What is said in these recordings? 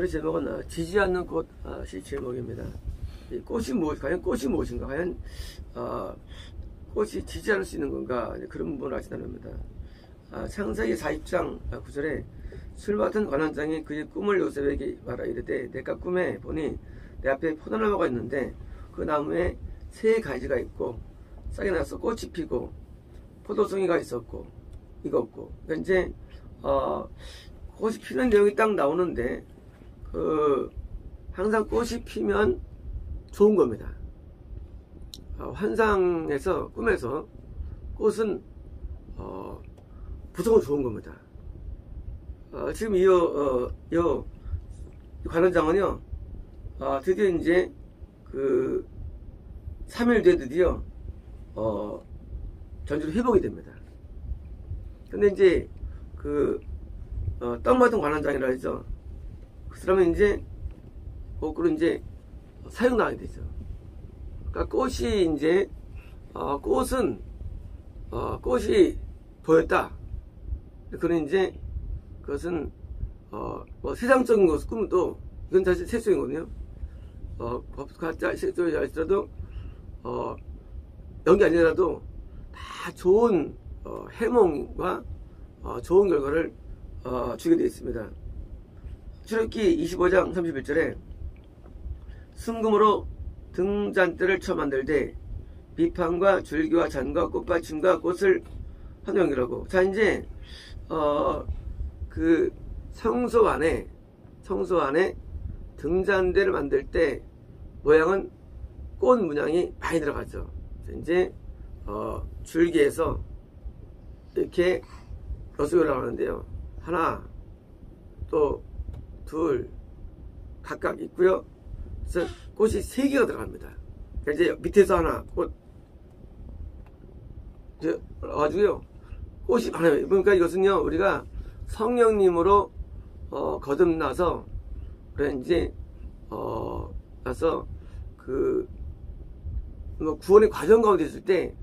오늘의 제목은 지지 않는 꽃이 제목입니다. 이 꽃이 과연 꽃이 무엇인가? 과연 꽃이 지지 않을 수 있는 건가? 그런 부분을 알지 않습니다. 창세기 40장 9절에 술 맡은 관원장이 그의 꿈을 요셉에게 말하 이르되 내가 꿈에 보니 내 앞에 포도나무가 있는데 그 나무에 세 가지가 있고 싹이 나서 꽃이 피고 포도송이가 있었고 익었고. 그러니까 이제 꽃이 피는 내용이 딱 나오는데 항상 꽃이 피면 좋은 겁니다. 환상에서 꿈에서 꽃은 무조건 좋은 겁니다. 지금 이 관원장은요 드디어 이제 3일 뒤에 드디어 전주로 회복이 됩니다. 근데 이제 떡 맞은 관원장이라 해서 그 사람은 이제 거꾸로 이제 사형당하게 되죠. 그러니까 꽃이 이제 꽃이 보였다. 그는 이제 그것은 뭐 세상적인 것 꿈도 이건 사실 세속이거든요. 가짜 세속이 할지라도 연기 아니라도 다 좋은 해몽과 좋은 결과를 주게 되어 있습니다. 출애굽기 25장 31절에 순금으로 등잔대를 쳐 만들되 비판과 줄기와 잔과 꽃받침과 꽃을 환영이라고. 자, 이제 그 성소 안에 등잔대를 만들 때 모양은 꽃 문양이 많이 들어가죠. 이제 줄기에서 이렇게 6개 올라가는데요. 하나, 또 둘, 각각 있고요. 그래서 꽃이 3개가 들어갑니다. 그러니까 이제 밑에서 하나 꽃 가지고요. 꽃이 많아요. 그러니까 이것은요 우리가 성령님으로 거듭나서 그래 이제 나서 뭐 구원의 과정 가운데 있을 때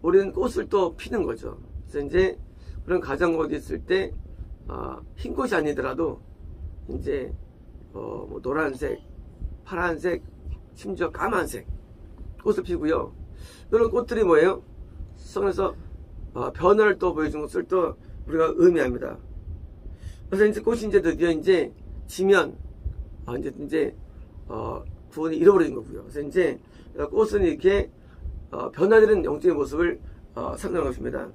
우리는 꽃을 또 피는 거죠. 그래서 이제 그런 과정 가운데 있을 때 흰 꽃이 아니더라도 이제 뭐 노란색, 파란색, 심지어 까만색 꽃을 피고요. 이런 꽃들이 뭐예요? 성에서 변화를 또 보여준 것을 또 우리가 의미합니다. 그래서 이제 꽃이 이제 드디어 이제 지면 이제 구원이 잃어버린 거고요. 그래서 이제 꽃은 이렇게 변화되는 영적인 모습을 상징하는 것입니다.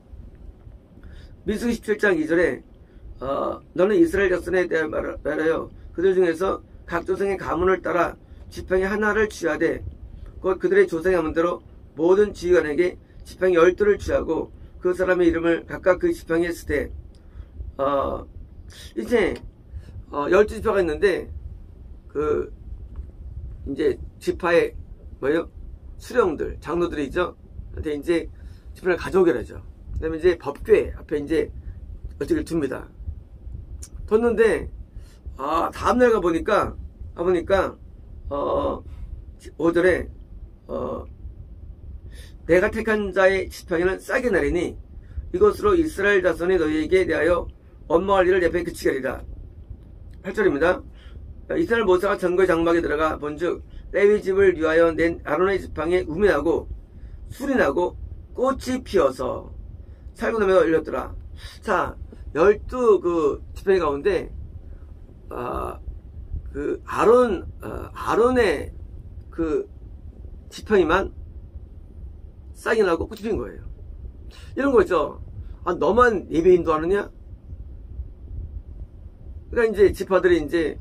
민수기 17장 2절에 너는 이스라엘 자손에 대하여 말하여 그들 중에서 각 조상의 가문을 따라 지팡이 하나를 취하되 곧 그들의 조상의 가문대로 모든 지휘관에게 지팡이 12를 취하고 그 사람의 이름을 각각 그 지팡이에 쓰되 이제 12지파가 있는데 이제 지파의 뭐예요? 수령들, 장로들이죠. 근데 이제 지팡이를 가져오게 하죠. 그 다음에 이제 법궤 앞에 이제 어떻게 둡니다. 뒀는데 다음날 가보니까 5절에 내가 택한 자의 지팡이는 싹이 나리니 이것으로 이스라엘 자손이 너희에게 대하여 업무할 일을 옆에 그치게 하리라. 8절입니다. 이스라엘 모사가 전거의 장막에 들어가 본즉 레위 집을 위하여 낸 아론의 지팡이에 음이 나고 술이 나고 꽃이 피어서 살구나무가 열렸더라. 자, 12 지팡이 가운데 아론의 지팡이만 싹이 나고 꽃이 핀 거예요. 이런 거죠. 너만 예배 인도하느냐? 그러니까 이제 지파들이 이제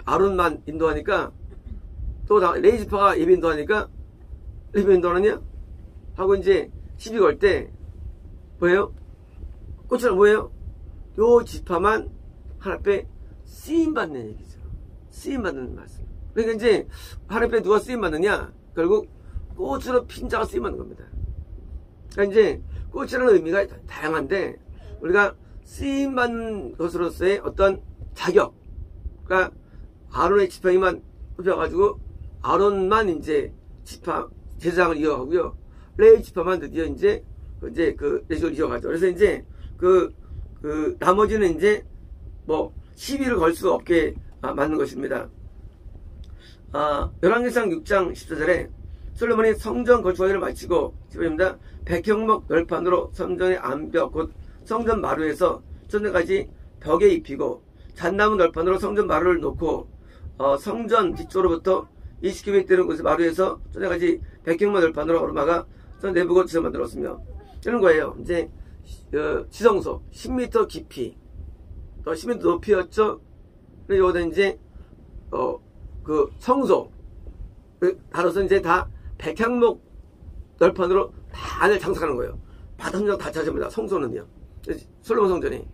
아론만 인도하니까 또 레위 지파가 예배 인도하니까 예배 인도하느냐? 하고 이제 시비 걸 때 뭐예요? 꽃은 뭐예요? 요 지파만 하나님께 쓰임받는 얘기죠. 쓰임받는 말씀. 그러니까 이제 하나님께 누가 쓰임받느냐? 결국 꽃으로 핀 자가 쓰임받는 겁니다. 그러니까 이제 꽃이라는 의미가 다양한데 우리가 쓰임받는 것으로서의 어떤 자격. 그러니까 아론의 지팡이만 뽑혀가지고 아론만 이제 제사장을 이어가고요. 레위 지파만 드디어 이제 레위를 이어가죠. 그래서 이제 나머지는 이제 뭐 시비를 걸 수 없게 맞는 것입니다. 열왕기상 6장 14절에 솔로몬이 성전 건축하기를 마치고 15절입니다. 백형목 널판으로 성전의 암벽 곧 성전 마루에서 천정까지 벽에 입히고 잣나무 널판으로 성전 마루를 놓고 성전 뒤쪽으로부터 20규빗 되는 곳의 마루에서 천정까지 백형목 널판으로 오르막아 전 내부고 지서 만들었으며 이런 거예요. 이제 지성소 10m 깊이 10m 높이였죠. 그리고 여기다 이제 그 성소 따라서 이제 다 백향목 널판으로 다 안을 장식하는 거예요. 바닥장 다 차지합니다. 성소는요. 솔로몬 성전이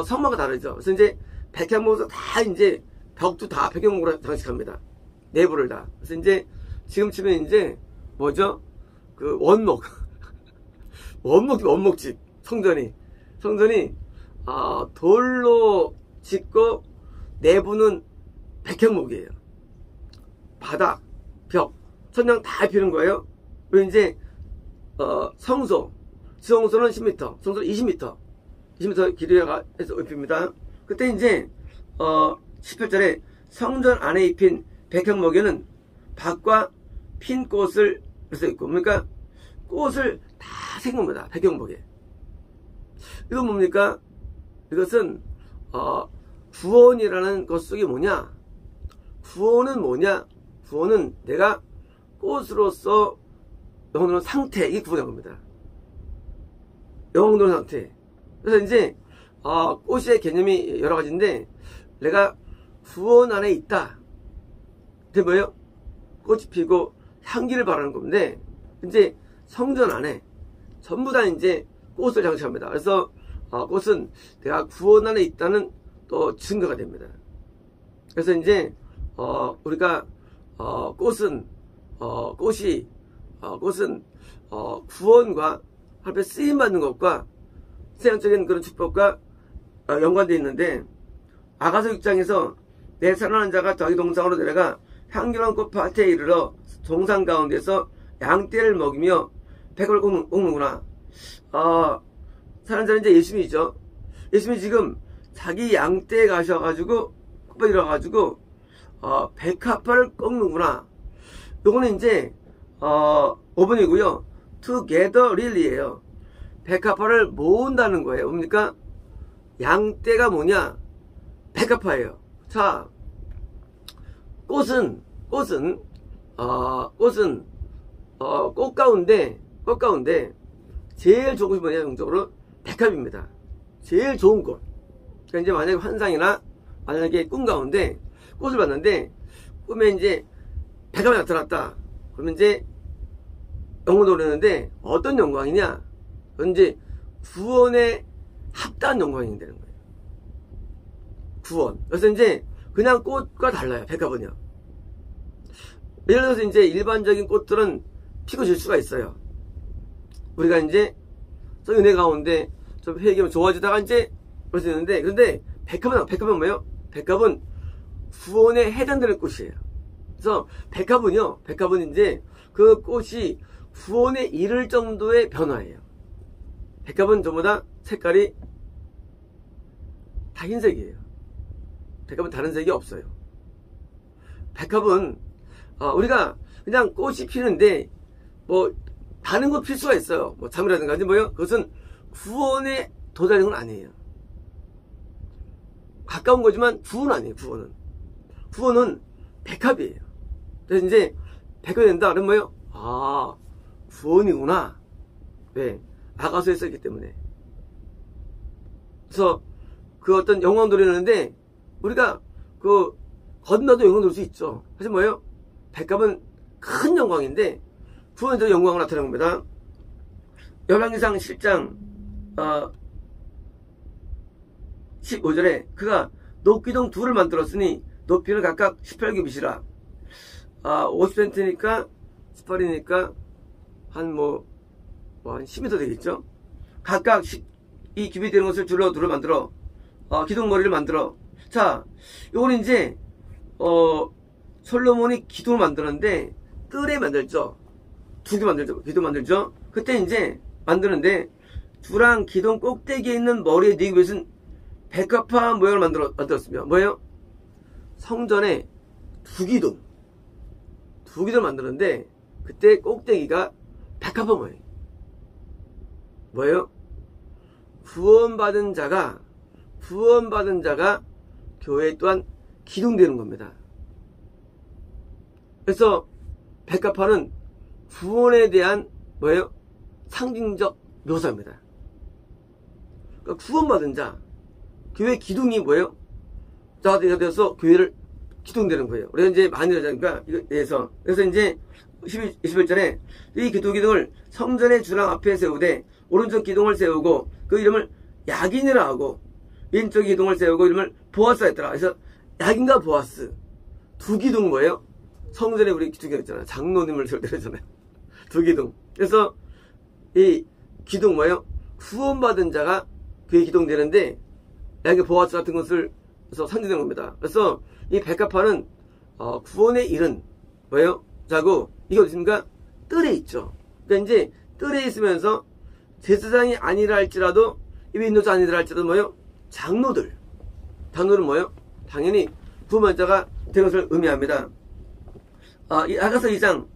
성마가 다르죠. 그래서 이제 백향목에서 다 이제 벽도 다 백향목으로 장식합니다. 내부를 다. 그래서 이제 지금 치면 이제 뭐죠? 그 원목 원목집 성전이 돌로 짓고 내부는 백향목이에요. 바닥, 벽, 천장 다 입히는 거예요. 그리고 이제 성소, 지성소는 10m, 성소는 20m 길이가 해서 입힙니다. 그때 이제 18절에 성전 안에 입힌 백향목에는 밭과 핀 꽃을 써 있고, 그러니까 꽃을 다 생 겁니다. 백향목에. 이건 뭡니까? 이것은 구원이라는 것 속이 뭐냐? 구원은 뭐냐? 구원은 내가 꽃으로서 영혼으로 상태, 이게 구원인 겁니다. 영혼으로 상태. 그래서 이제 꽃의 개념이 여러 가지인데 내가 구원 안에 있다. 그게 뭐예요? 꽃이 피고 향기를 바라는 건데 이제 성전 안에 전부 다 이제 꽃을 장식합니다. 그래서 꽃은 내가 구원 안에 있다는 또 증거가 됩니다. 그래서 이제 우리가 꽃은 구원과 앞에 쓰임 받는 것과 세상적인 그런 축복과 연관되어 있는데 아가서 6장에서 내 사랑하는 자가 자기 동상으로 내려가 향기로운 꽃밭에 이르러 동상 가운데서 양떼를 먹이며 백을 꺾는구나. 사랑하는 자는 이제 예수님이죠. 예수님이 지금 자기 양떼에 가셔가지고 꽃밭에 이르러가지고 백합화를 꺾는구나. 요거는 이제 5번이고요. together really예요. 백합화를 모은다는 거예요. 뭡니까? 양떼가 뭐냐? 백합화예요. 자, 꽃은 꽃 가운데 제일 좋은 것이 뭐냐? 영적으로 백합입니다. 제일 좋은 꽃. 그러니까 이제 만약에 환상이나 만약에 꿈 가운데 꽃을 봤는데 꿈에 이제 백합이 나타났다. 그러면 이제 영광을 오르는데 어떤 영광이냐? 그건 이제 구원에 합당한 영광이 되는 거예요. 구원. 그래서 이제 그냥 꽃과 달라요. 백합은요. 예를 들어서 이제 일반적인 꽃들은 피고 질 수가 있어요. 우리가 이제 좀 은혜 가운데 좀 회개하면 좋아지다가 이제 그럴 수 있는데 그런데 백합은 뭐예요? 백합은 구원에 해당되는 꽃이에요. 그래서 백합은 이제 그 꽃이 구원에 이를 정도의 변화예요. 백합은 전부 다 색깔이 다 흰색이에요. 백합은 다른 색이 없어요. 백합은 우리가 그냥 꽃이 피는데 뭐 다른 거 필 수가 있어요. 뭐 잠이라든가 뭐요? 그것은 구원에 도달하는 건 아니에요. 가까운 거지만 구원은 아니에요. 구원은 백합이에요. 그래서 이제 백합이 된다 그러면 뭐예요? 구원이구나. 왜? 아가서에 썼기 때문에. 그래서 그 어떤 영광 노래하는데 우리가 그 건너도 영광 노릴 수 있죠. 그래서 뭐예요? 백합은 큰 영광인데 구원에도 영광을 나타내는 겁니다. 열왕기상 10장 15절에 그가 녹기둥 둘을 만들었으니 높이는 각각 18규빗이라 50cm니까 18이니까 한 10m 되겠죠. 각각 이 규빗 되는 것을 둘을 만들어 기둥머리를 만들어. 자, 요거는 이제 솔로몬이 기둥을 만드는데 뜰에 만들죠. 두 개 만들죠. 기둥 만들죠. 그때 이제 만드는데 두랑 기둥 꼭대기에 있는 머리의 네 규빗은 백합화 모양을 만들었으며 뭐예요? 성전에 두기둥 만들었는데 그때 꼭대기가 백합화 모양. 뭐예요? 구원받은 자가 교회 또한 기둥되는 겁니다. 그래서 백합화는 구원에 대한 뭐예요? 상징적 묘사입니다. 그러니까 구원받은 자, 교회 기둥이 뭐예요? 자가 되어서 교회를 기둥되는 거예요. 우리가 이제 많이 하자니까 이거에 대해서. 그래서 이제 21절에 이 기둥을 성전의 주랑 앞에 세우되 오른쪽 기둥을 세우고 그 이름을 야긴이라 하고 왼쪽 기둥을 세우고 이름을 보아스 했더라. 그래서 야긴과 보아스 두 기둥 뭐예요? 성전에 우리 기둥이 있잖아요. 장로님을 세울 때 그러잖아요. 두 기둥. 그래서 이 기둥 뭐예요? 구원받은 자가 교회 기둥되는데 야긴 보아스 같은 것을 그래서 상징되는 겁니다. 그래서 이 백합화는 구원에 이른 뭐예요? 자고 이게 어디 있습니까? 뜰에 있죠. 그러니까 이제 뜰에 있으면서 제사장이 아니라 할지라도 입에 인도자 아니라 할지라도 뭐예요? 장로들은 뭐예요? 당연히 구원받은 자가 되는 것을 의미합니다. 아가서 2장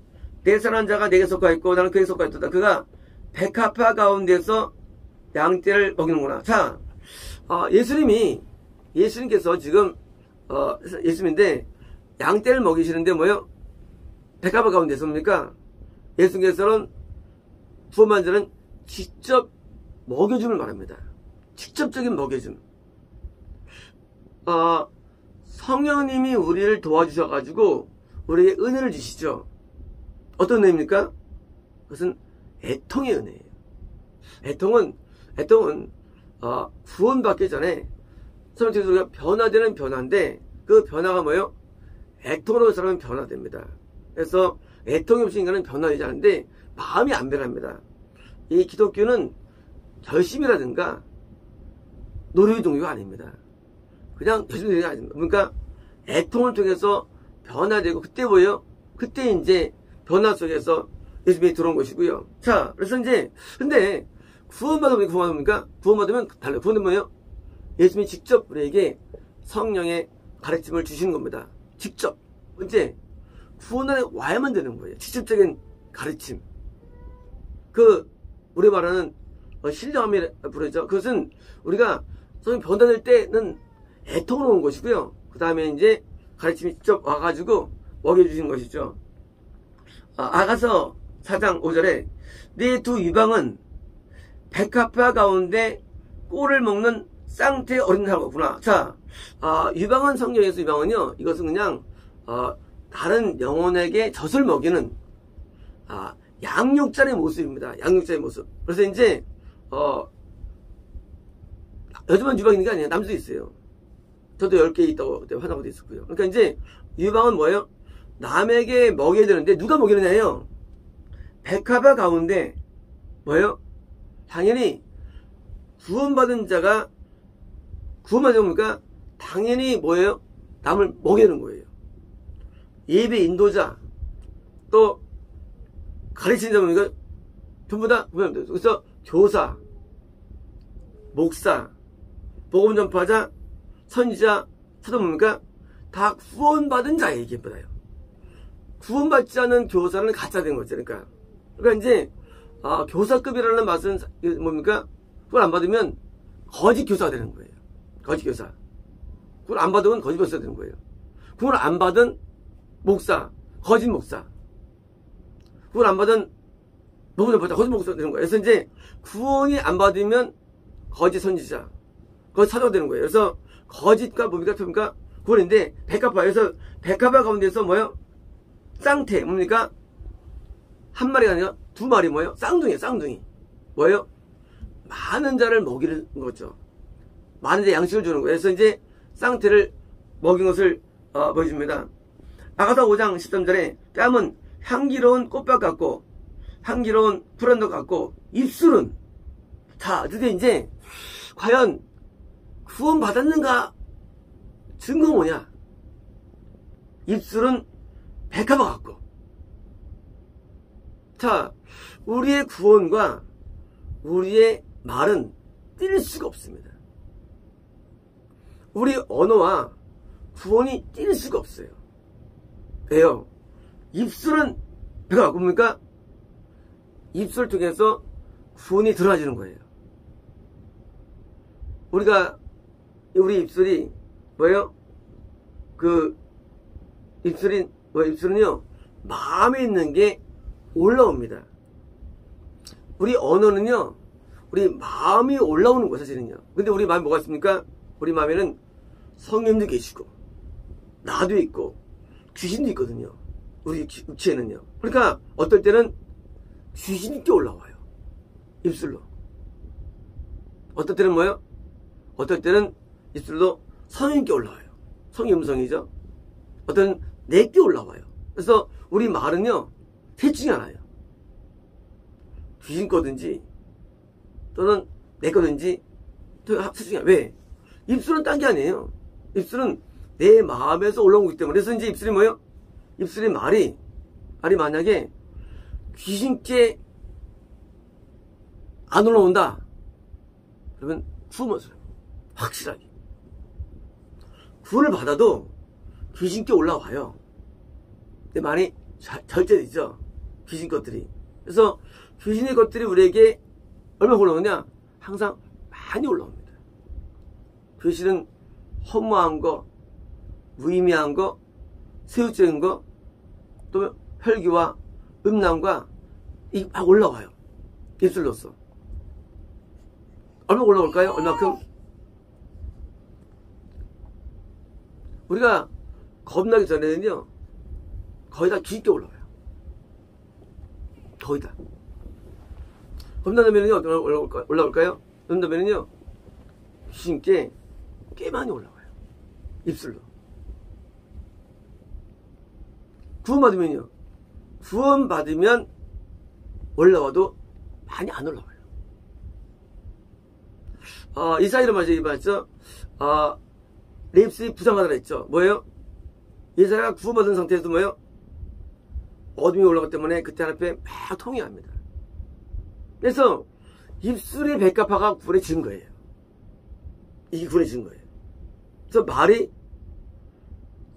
내 선한 자가 내게 속하 있고 나는 그에게 속하 있다. 그가 백합화 가운데서 양떼를 먹이는구나. 자, 예수님께서 지금 예수님인데 양떼를 먹이시는데 뭐예요? 백합화 가운데서입니까? 예수님께서는 구원받은 자는 직접 먹여줌을 말합니다. 직접적인 먹여줌. 성령님이 우리를 도와주셔가지고 우리에게 은혜를 주시죠. 어떤 은혜입니까? 그것은 애통의 은혜예요. 애통은 구원받기 전에 성령께서 우리가 변화되는 변화인데 그 변화가 뭐예요? 애통으로 사람은 변화됩니다. 그래서 애통이 없이 인간은 변화되지 않는데 마음이 안 변합니다. 이 기독교는 결심이라든가 노력의 종류가 아닙니다. 그냥 결심이 아닙니다. 그러니까 애통을 통해서 변화되고 그때 뭐예요? 그때 이제 변화 속에서 예수님이 들어온 것이고요. 자, 그래서 이제 근데 구원받으면 달라요. 구원은 뭐예요? 예수님이 직접 우리에게 성령의 가르침을 주시는 겁니다. 직접. 이제 구원 안에 와야만 되는 거예요. 직접적인 가르침. 우리 말하는 신령함이라 부르죠. 그것은 우리가 성령 변화될 때는 애통으로 오는 것이고요. 그 다음에 이제 가르침이 직접 와가지고 먹여주시는 것이죠. 아가서 4장 5절에 네 두 이방은 백합화 가운데 꼴을 먹는 쌍태 어린 사람이구나. 자, 유방은 성경에서 유방은요, 이것은 그냥 다른 영혼에게 젖을 먹이는 양육자의 모습입니다. 양육자의 모습. 그래서 이제 여자만 유방 있는 게 아니에요. 남자도 있어요. 저도 10개 있다고 그때 화나고 있었고요. 그러니까 이제 유방은 뭐예요? 남에게 먹여야 되는데 누가 먹이느냐요? 백합화 가운데 뭐예요? 당연히 구원받은 자가 뭡니까? 당연히 뭐예요? 남을 먹이는 거예요. 예배 인도자 또 가르치는 자 뭡니까? 전부 다 그래서 교사, 목사, 복음 전파자, 선지자, 사도 뭡니까? 다 구원받은 자의 얘기입니다. 구원받지 않은 교사는 가짜된 거죠. 그러니까 이제 교사급이라는 맛은 뭡니까? 그걸 안 받으면 거짓 교사가 되는 거예요. 거짓 교사. 그걸 안 받으면 거짓 교사가 되는 거예요. 그걸 안 받은 목사, 거짓 목사. 그걸 안 받은 복음 전파자, 거짓 목사가 되는 거예요. 그래서 이제 구원이 안 받으면 거짓 선지자, 거짓 사도가 되는 거예요. 그래서 거짓과 뭡니까? 구원인데 백합화. 그래서 백합화 가운데서 뭐예요? 쌍태 뭡니까? 한 마리가 아니라 두 마리 뭐예요? 쌍둥이에요. 쌍둥이. 뭐예요? 많은 자를 먹이는 거죠. 많은 자 양식을 주는 거예요. 그래서 이제 쌍태를 먹인 것을 보여줍니다. 아가서 5장 13절에 뺨은 향기로운 꽃밭 같고 향기로운 풀언덕 같고 입술은 자 드디어 이제 과연 구원 받았는가 증거 뭐냐? 입술은 백합화 같고. 자, 우리의 구원과 우리의 말은 뛸 수가 없습니다. 우리 언어와 구원이 뛸 수가 없어요. 왜요? 입술은 배가 뭡니까? 입술을 통해서 구원이 들어와지는 거예요. 우리 입술이 뭐예요? 입술은요, 마음에 있는 게 올라옵니다. 우리 언어는요, 우리 마음이 올라오는 거, 사실은요. 근데 우리 마음이 뭐가 있습니까? 우리 마음에는 성령도 계시고, 나도 있고, 귀신도 있거든요. 우리 육체에는요. 그러니까, 어떨 때는 귀신이 올라와요. 입술로. 어떨 때는 뭐예요? 어떨 때는 입술로 성령께 올라와요. 성의 음성이죠. 어떤 내게 올라와요. 그래서 우리 말은요, 셋 중에 하나예요. 귀신 거든지 또는 내 거든지 셋 중에 하나. 왜? 입술은 딴 게 아니에요. 입술은 내 마음에서 올라온 거기 때문에. 그래서 이제 입술이 뭐예요? 입술의 말이 만약에 귀신께 안 올라온다 그러면 구원을 확실하게 구원을 받아도 귀신께 올라와요. 근데 많이 절제되죠, 귀신 것들이. 그래서 귀신의 것들이 우리에게 얼마나 올라오냐? 항상 많이 올라옵니다. 귀신은 허무한 거, 무의미한 거, 세우적인 거, 또 혈기와 음란과 이게 막 올라와요. 입술로서. 얼마 올라올까요? 얼마큼? 우리가 겁나기 전에는요, 거의 다 깊게 올라와요. 거의 다. 겁나면은요, 올라올까요? 겁나면은요, 귀신께 꽤 많이 올라와요. 입술로. 구원받으면요, 구원받으면 올라와도 많이 안 올라와요. 이사야를 먼저 얘기했죠. 내 입술이 부정하다고 했죠. 뭐예요? 이사야가 구원받은 상태에서 뭐예요? 어둠이 올라가기 때문에 그때 하나님께 막 통회합니다. 그래서 입술의 백합화가 구원해진 거예요. 이게 구원해진 거예요. 그래서 말이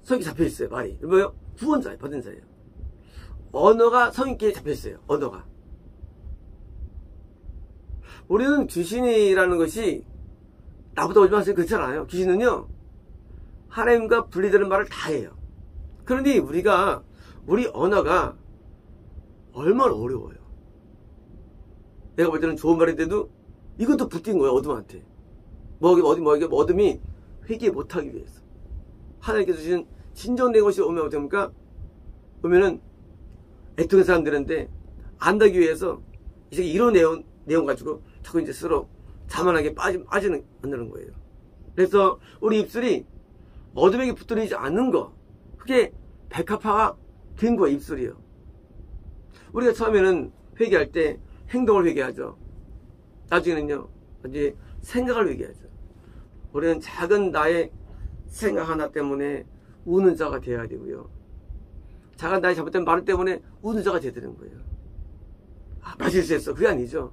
성이 잡혀있어요. 말이 뭐예요? 구원자예요. 받은 자예요. 언어가 성인께 잡혀있어요. 언어가. 우리는 귀신이라는 것이 나보다 오지 마세요. 그렇지 않아요. 귀신은요, 하나님과 분리되는 말을 다 해요. 그런데 우리 언어가 얼마나 어려워요. 내가 볼 때는 좋은 말인데도 이것도 붙인 거예요. 어둠한테. 어둠이 회개 못하기 위해서. 하나님께서 주신 진정된 것이 오면 어떻게 합니까? 오면은 애통의 사람들인데 안다기 위해서 이제 이런 내용 가지고 자꾸 이제 스스로 자만하게 빠지는 거예요. 그래서 우리 입술이 어둠에게 붙들리지 않는 거, 그게 백합화가 된 거예요. 입술이요. 우리가 처음에는 회개할 때 행동을 회개하죠. 나중에는요, 이제 생각을 회개하죠. 우리는 작은 나의 생각 하나 때문에 우는 자가 되어야 되고요. 작은 나의 잘못된 말 때문에 우는 자가 되야 되는 거예요. 말실수했어. 그게 아니죠.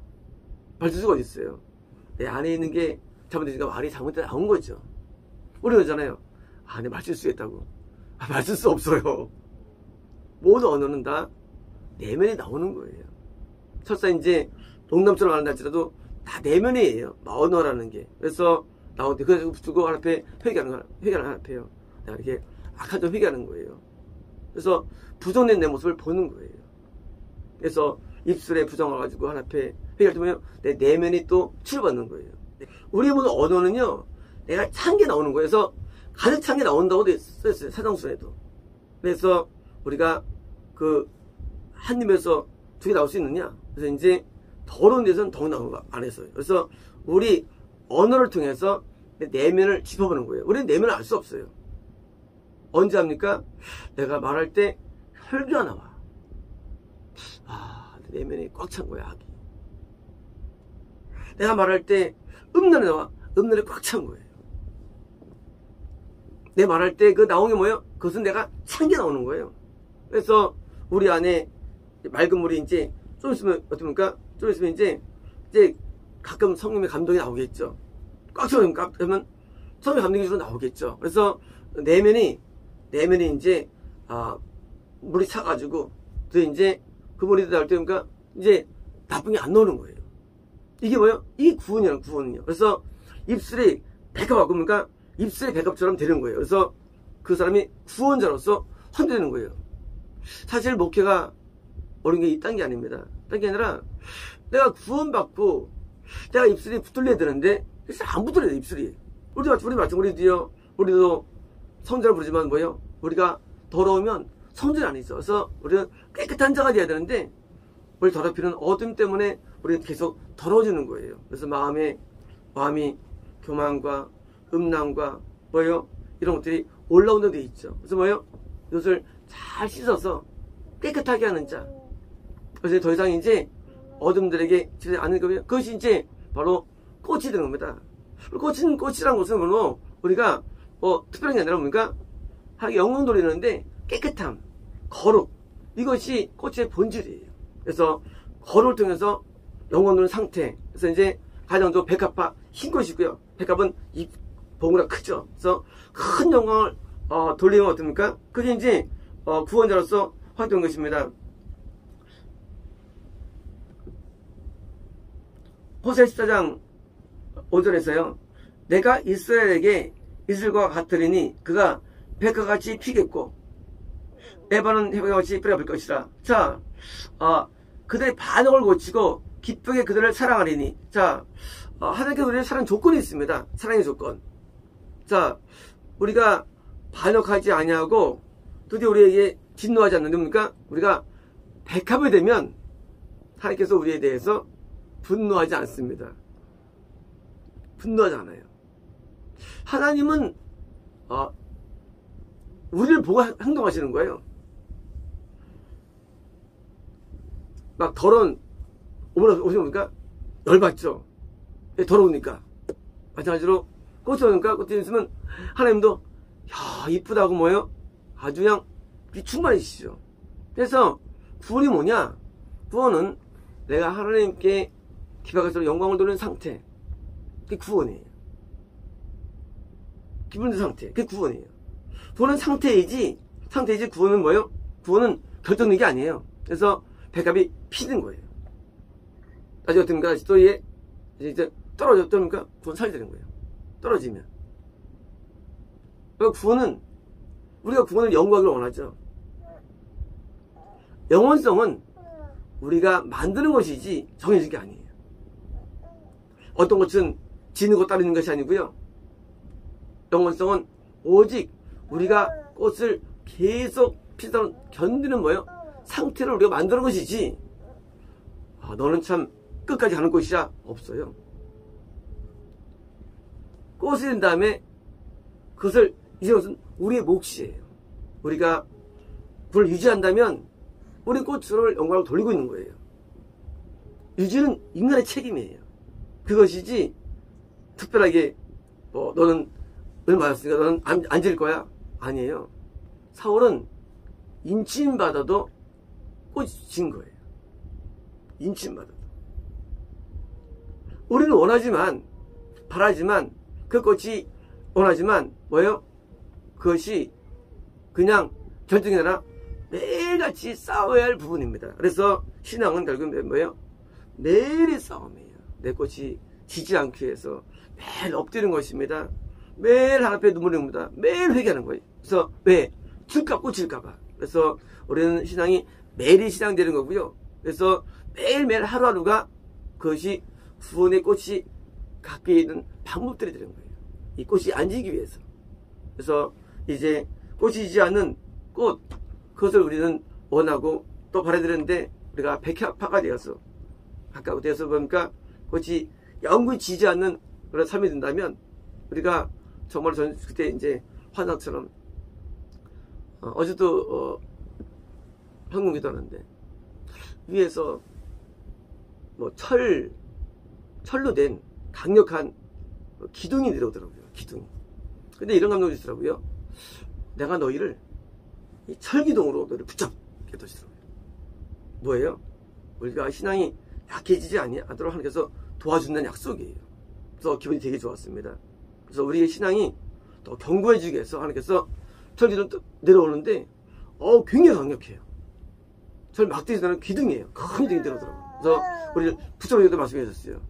말실수가 어디 있어요. 내 안에 있는 게 잘못되니까 말이 잘못돼 나온 거죠. 우리 그러잖아요. 내 말실수했다고. 말실수 없어요. 모든 언어는 다 내면에 나오는 거예요. 설사 이제 농담처럼 말한다 할지라도 다 내면이에요. 언어라는 게. 그래서 나오는데 그래서 붙고 하나 앞에 회개하는 하나 앞에요. 내가 이렇게 악한 점 회개하는 거예요. 그래서 부정된 내 모습을 보는 거예요. 그래서 입술에 부정을 가지고 하나 앞에 회개할 때면 내 내면이 또 치료받는 거예요. 우리 모든 언어는요, 내가 찬 게 나오는 거예요. 그래서 가득 찬 게 나온다고 써있어요. 사정순에도. 그래서 우리가 한 입에서 두 개 나올 수 있느냐? 그래서 이제 더러운 데서는 더욱 나오는 거 안 했어요. 그래서 우리 언어를 통해서 내 내면을 짚어보는 거예요. 우리는 내면을 알 수 없어요. 언제 합니까? 내가 말할 때 혈기가 나와. 내 내면이 꽉 찬 거야, 악이. 내가 말할 때 음란이 나와. 음란이 꽉 찬 거예요. 내 말할 때 그 나온 게 뭐예요? 그것은 내가 찬 게 나오는 거예요. 그래서 우리 안에 맑은 물이 이제 좀 있으면 어떻습니까? 좀 있으면 이제 가끔 성령의 감동이 나오겠죠. 꽉 차면 처음에 감정 기준으로 나오겠죠. 그래서 내면이 이제 물이 차가지고 또 이제 그 물이 나올 때 그러니까 이제 나쁜 게 안 나오는 거예요. 이게 뭐예요? 이게 구원이요. 그래서 입술이 백합하고 그러니까 입술이 백합처럼 되는 거예요. 그래서 그 사람이 구원자로서 헌되는 거예요. 사실 목회가 어려운 게 이딴 게 아닙니다. 딴 게 아니라 내가 구원받고 내가 입술이 붙들려야 되는데 안 붙들려요, 입술이. 우리도 성전을 부르지만 뭐예요? 우리가 더러우면 성전이 아니죠. 그래서 우리는 깨끗한 자가 돼야 되는데 우리 더럽히는 어둠 때문에 우리는 계속 더러워지는 거예요. 그래서 마음이 교만과 음란과 뭐예요? 이런 것들이 올라오는 데 있죠. 그래서 뭐예요? 이것을 잘 씻어서 깨끗하게 하는 자. 그래서 더 이상 이제 어둠들에게 지지 않는 거예요. 그것이 이제 바로 꽃이 되는 겁니다. 꽃이란 것은 뭐로 우리가 특별한 게 아니라 뭡니까? 영혼 돌리는데 깨끗함, 거룩, 이것이 꽃의 본질이에요. 그래서 거룩을 통해서 영혼 도는 상태. 그래서 이제 가장도 백합화 흰 꽃이고요. 백합은 이 봉우리가 크죠. 그래서 큰 영광을 돌리면 어떻습니까? 그게 이제 구원자로서 활동한 것입니다. 호세 14장 5절에서요. 내가 이스라엘에게 이슬과 같으리니 그가 백합같이 피겠고 에바는 해바같이 뿌려볼 것이라. 자, 그들의 반역을 고치고 기쁘게 그들을 사랑하리니. 자, 하나님께서 우리의 사랑 조건이 있습니다. 사랑의 조건. 자, 우리가 반역하지 아니하고 드디어 우리에게 진노하지 않는데 뭡니까? 우리가 백합이 되면 하나님께서 우리에 대해서 분노하지 않습니다. 분노하지 않아요. 하나님은 우리를 보고 행동하시는 거예요. 막 더러운 오십니까? 열받죠. 더러우니까. 마찬가지로 꽃이 오니까 꽃이 있으면 하나님도 야 이쁘다고 뭐예요? 아주 그냥 충만해지시죠. 그래서 구원이 뭐냐? 구원은 내가 하나님께 기박에서 영광을 돌리는 상태. 그게 구원이에요. 기분 좋은 상태. 그게 구원이에요. 구원은 상태이지 구원은 뭐예요? 구원은 결정된 게 아니에요. 그래서 백합이 피는 거예요. 나중에 어떻습니까? 다시 또 이제 떨어졌다니까 구원 살리는 거예요. 떨어지면. 그러니까 우리가 구원을 연구하기를 원하죠. 영원성은 우리가 만드는 것이지 정해진 게 아니에요. 어떤 것은 지는 것 따르는 것이 아니고요. 영원성은 오직 우리가 꽃을 계속 피던 견디는 뭐예요? 상태를 우리가 만드는 것이지 너는 참 끝까지 가는 꽃이야 없어요. 꽃이 된 다음에 그것을 이제 무슨 우리의 몫이에요. 우리가 그걸 유지한다면 우리 꽃을 영광을 돌리고 있는 거예요. 유지는 인간의 책임이에요. 그것이지 특별하게 너는 을 맞았으니까 너는 안 질 거야? 아니에요. 사울은 인침받아도 꽃이 진 거예요. 인침받아도. 우리는 바라지만 그 꽃이 원하지만 뭐예요? 그것이 그냥 결정이 아니라 매일같이 싸워야 할 부분입니다. 그래서 신앙은 결국 뭐예요? 매일의 싸움이에요. 내 꽃이 지지 않기 위해서 매일 엎드리는 것입니다. 매일 하나님 앞에 눈물을 흘립니다. 매일 회개하는 거예요. 그래서 왜? 꽃일까봐. 그래서 우리는 신앙이 매일이 신앙되는 거고요. 그래서 매일매일 하루하루가 그것이 구원의 꽃이 가까이 있는 방법들이 되는 거예요. 이 꽃이 안 지기 위해서. 그래서 이제 꽃이 지지 않는 꽃, 그것을 우리는 원하고 또 바라야 되는데 우리가 백합화가 되어서 가까이 되어서 보니까 꽃이 영구히 지지 않는 그런 삶이 된다면 우리가 정말 그때 이제 환상처럼 어제도 한국기도 하는데 위에서 뭐 철로 된 강력한 기둥이 내려오더라고요. 기둥. 근데 이런 감동이 있더라고요. 내가 너희를 이 철기둥으로 너희를 붙잡게 되시더라고요. 뭐예요? 우리가 신앙이 약해지지 않도록 하나님께서 도와준다는 약속이에요. 그래서 기분이 되게 좋았습니다. 그래서 우리의 신앙이 더 견고해지기 위해서 하나님께서 천지는 내려오는데 굉장히 강력해요. 절 막대기 되는 기둥이에요. 큰 기둥이 내려오더라고요. 그래서 우리 부처님도 말씀해 주셨어요.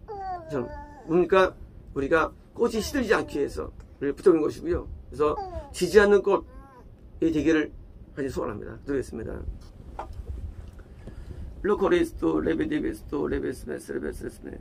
그러니까 우리가 꽃이 시들지 않기 위해서 우리를 붙잡는 것이고요. 그래서 지지 않는 꽃이 되기를 간절히 소원합니다. 기도하겠습니다. 로코리스토 레베디베스토 레베스메스 레베스메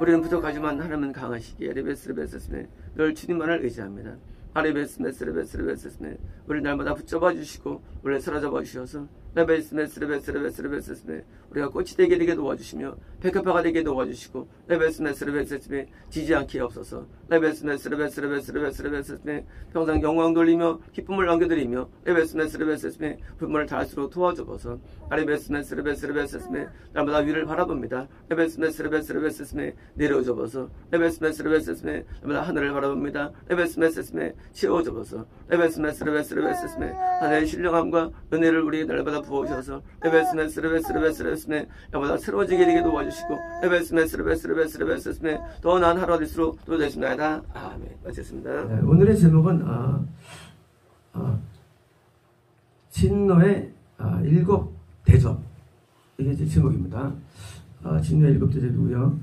우리는 부족하지만 하나님은 강하시기에 레베스 레베스메 늘 주님만을 의지합니다. 아레베스메스 레베스 레베스메 우리를 날마다 붙잡아 주시고 우리를 사로잡아 주셔서 레베스메스 레베스 레베스 레베스메 우리가 꽃이 되게 도와주시며 백합화가 되게 도와주시고 레베스메스 레베스메 지지 않게 없어서 레베스메스 레베스 레베스 레베스 레베스메 평생 영광 돌리며 기쁨을 남겨드리며 레베스메스 레베스메 분문을 다할수록 도와줘서 아레베스메스 레베스 레베스메 날마다 위를 바라봅니다. 레베스메스 레베스 레베스메 내려줘서 레베스메스 레베스메 날마다 하늘을 바라봅니다. 레베스메스메 채워줘서 레베스메스 레베스 레베스메 하늘의 신령함과 은혜를 우리에게 날마다 부어주셔서 레베스메스 레베스 레베스 레베스메 날마다 새로워지게 되게 도와주시고 레베스메스 레베스 레베스 레베스메 더 나은 하루가 될수록 도와주십니다. 아멘. 마쳤습니다. 네, 오늘의 제목은 진노의 7 대접, 이게 제 제목입니다. 진노의 7 대접이고요.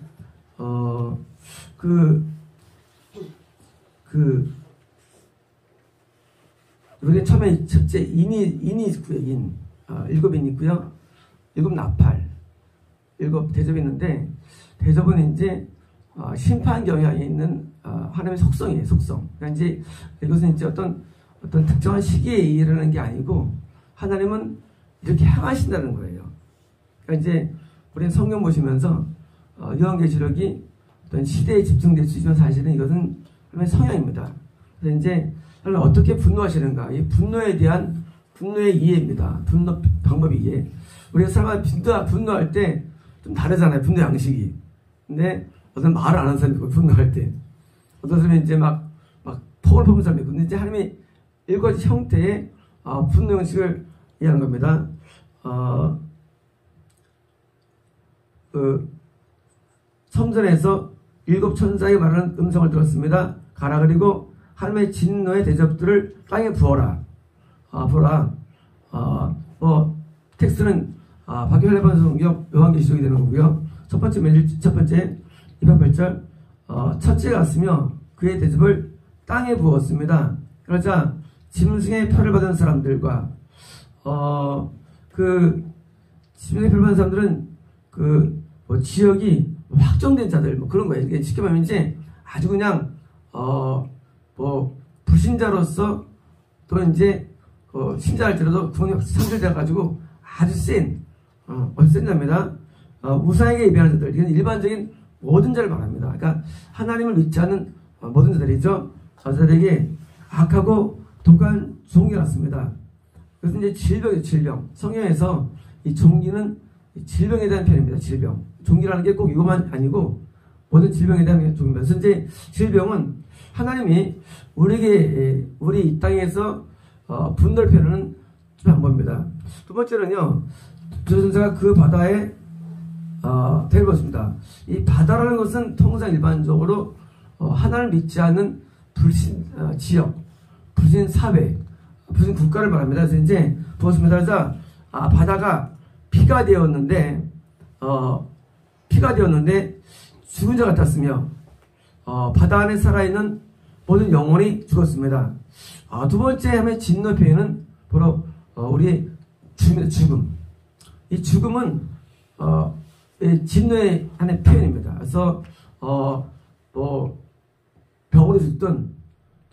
우리가 처음에 첫째 인이 있고요. 7인이 있고요. 7 나팔, 7 대접이 있는데, 대접은 이제 심판 경향이 있는 하나님의 속성이에요. 속성. 그러니까 이제 이것은 이제 어떤 특정한 시기에 이르는 게 아니고 하나님은 이렇게 향하신다는 거예요. 그러니까 이제 우리는 성경 보시면서 요한계시록이 어떤 시대에 집중될 수 있지만 사실은 이것은 하나님의 성향입니다. 그래서 이제 하나님 어떻게 분노하시는가, 이 분노에 대한 분노의 이해입니다. 분노 방법의 이해. 우리가 사람마다 분노할 때 좀 다르잖아요. 분노 양식이. 근데 어떤 말을 안 하는 사람이 있고 분노할 때, 어떤 사람이 이제 막 폭을 퍼부는 사람이 있고, 근데 이제 하나님이 7가지 형태의 분노 형식을 이해하는 겁니다. 섬전에서 7 천사의 말하는 음성을 들었습니다. 가라, 그리고 하나님의 진노의 대접들을 땅에 부어라. 부어라. 텍스트는 박열레반 성경 요한계시록이 되는 거고요. 첫 번째 28절 첫째가 왔으며 그의 대접을 땅에 부었습니다. 그러자 짐승의 표를 받은 사람들과 짐승의 표를 받은 사람들은 지역이 확정된 자들 그런 거예요. 이게 쉽게 말하면 이제 아주 그냥 불신자로서 또 이제 신자할지라도 구원이 상실돼가지고 아주 센 자입니다. 우상에게 예배하는 자들, 이건 일반적인 모든 자를 말합니다. 그러니까 하나님을 믿지 않는 모든 자들이죠. 저들에게 악하고 독한 종기가 났습니다. 그래서 이제 질병이죠. 질병. 성경에서 이 종기는 질병에 대한 표현입니다. 질병. 종기라는 게 꼭 이것만 아니고 모든 질병에 대한 종입니다. 그래서 이제 질병은 하나님이 우리에게 우리 이 땅에서 분노를 표현하는 방법입니다. 두 번째는요, 조선사가 그 바다에 데려갔습니다. 이 바다라는 것은 통상 일반적으로 하나님을 믿지 않는 불신 지역, 불신 사회, 불신 국가를 말합니다. 그래서 이제 부었습니다. 그래서 바다가 피가 되었는데 죽은 자 같았으며 바다 안에 살아있는 모든 영혼이 죽었습니다. 두 번째 하면 진노 표현은 바로 우리의 죽음. 이 죽음은 진노의 하나의 표현입니다. 그래서 병으로 죽든,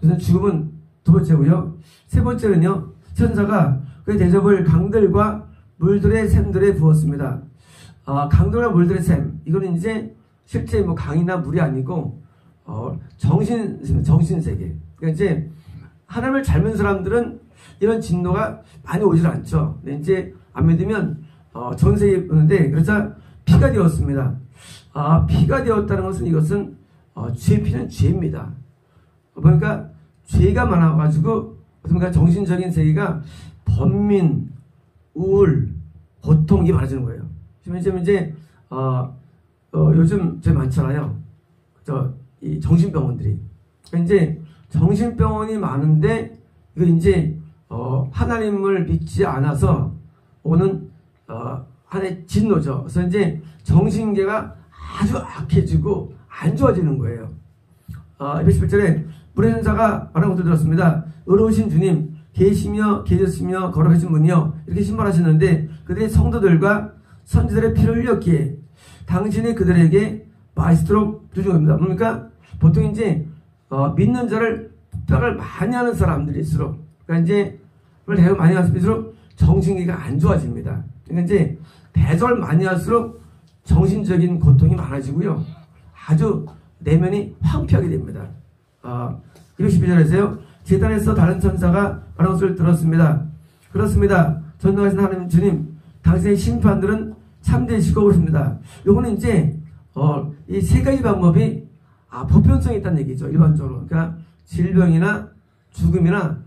그래서 죽음은 두 번째고요. 세 번째는요, 천사가 그 대접을 강들과 물들의 샘들에 부었습니다. 강들과 물들의 샘, 이거는 이제 실제 강이나 물이 아니고 정신세계. 그러니까 이제 하나님을 잘 믿는 사람들은 이런 진노가 많이 오질 않죠. 근데 이제 안 믿으면 전 세계에 오는데, 그래서 피가 되었습니다. 피가 되었다는 것은 이것은 죄 피는 죄입니다. 그러니까 죄가 많아가지고 그러니까 정신적인 세계가 번민, 우울, 고통 이게 많아지는 거예요. 지금 이제 요즘 제 많잖아요. 이 정신병원들이. 그러니까 이제 정신병원이 많은데 이거 이제 하나님을 믿지 않아서 오는 하나의 진노죠. 그래서 이제 정신계가 아주 악해지고 안 좋아지는 거예요. 211절에 물의 천사가 말하는 것도 들었습니다. 의로우신 주님 계시며 계셨으며 거룩하신 분이여 이렇게 신발하시는데 그들이 성도들과 선지들의 피를 흘렸기에 당신이 그들에게 마시도록 주신 겁니다. 뭡니까? 보통 이제 믿는 자를 뼈를 많이 하는 사람들일수록 그러니까 이제 그걸 대화 많이 할수록 정신기가 안 좋아집니다. 그러니까 이제 대절 많이 할수록 정신적인 고통이 많아지고요. 아주 내면이 황폐하게 됩니다. 212절에서요. 제단에서 다른 천사가 말하는 것을 들었습니다. 그렇습니다. 전능하신 하나님 주님 당신의 심판들은 참되시고 그렇습니다. 요거는 이제 이 세 가지 방법이 보편성이 있다는 얘기죠. 일반적으로. 그러니까 질병이나 죽음이나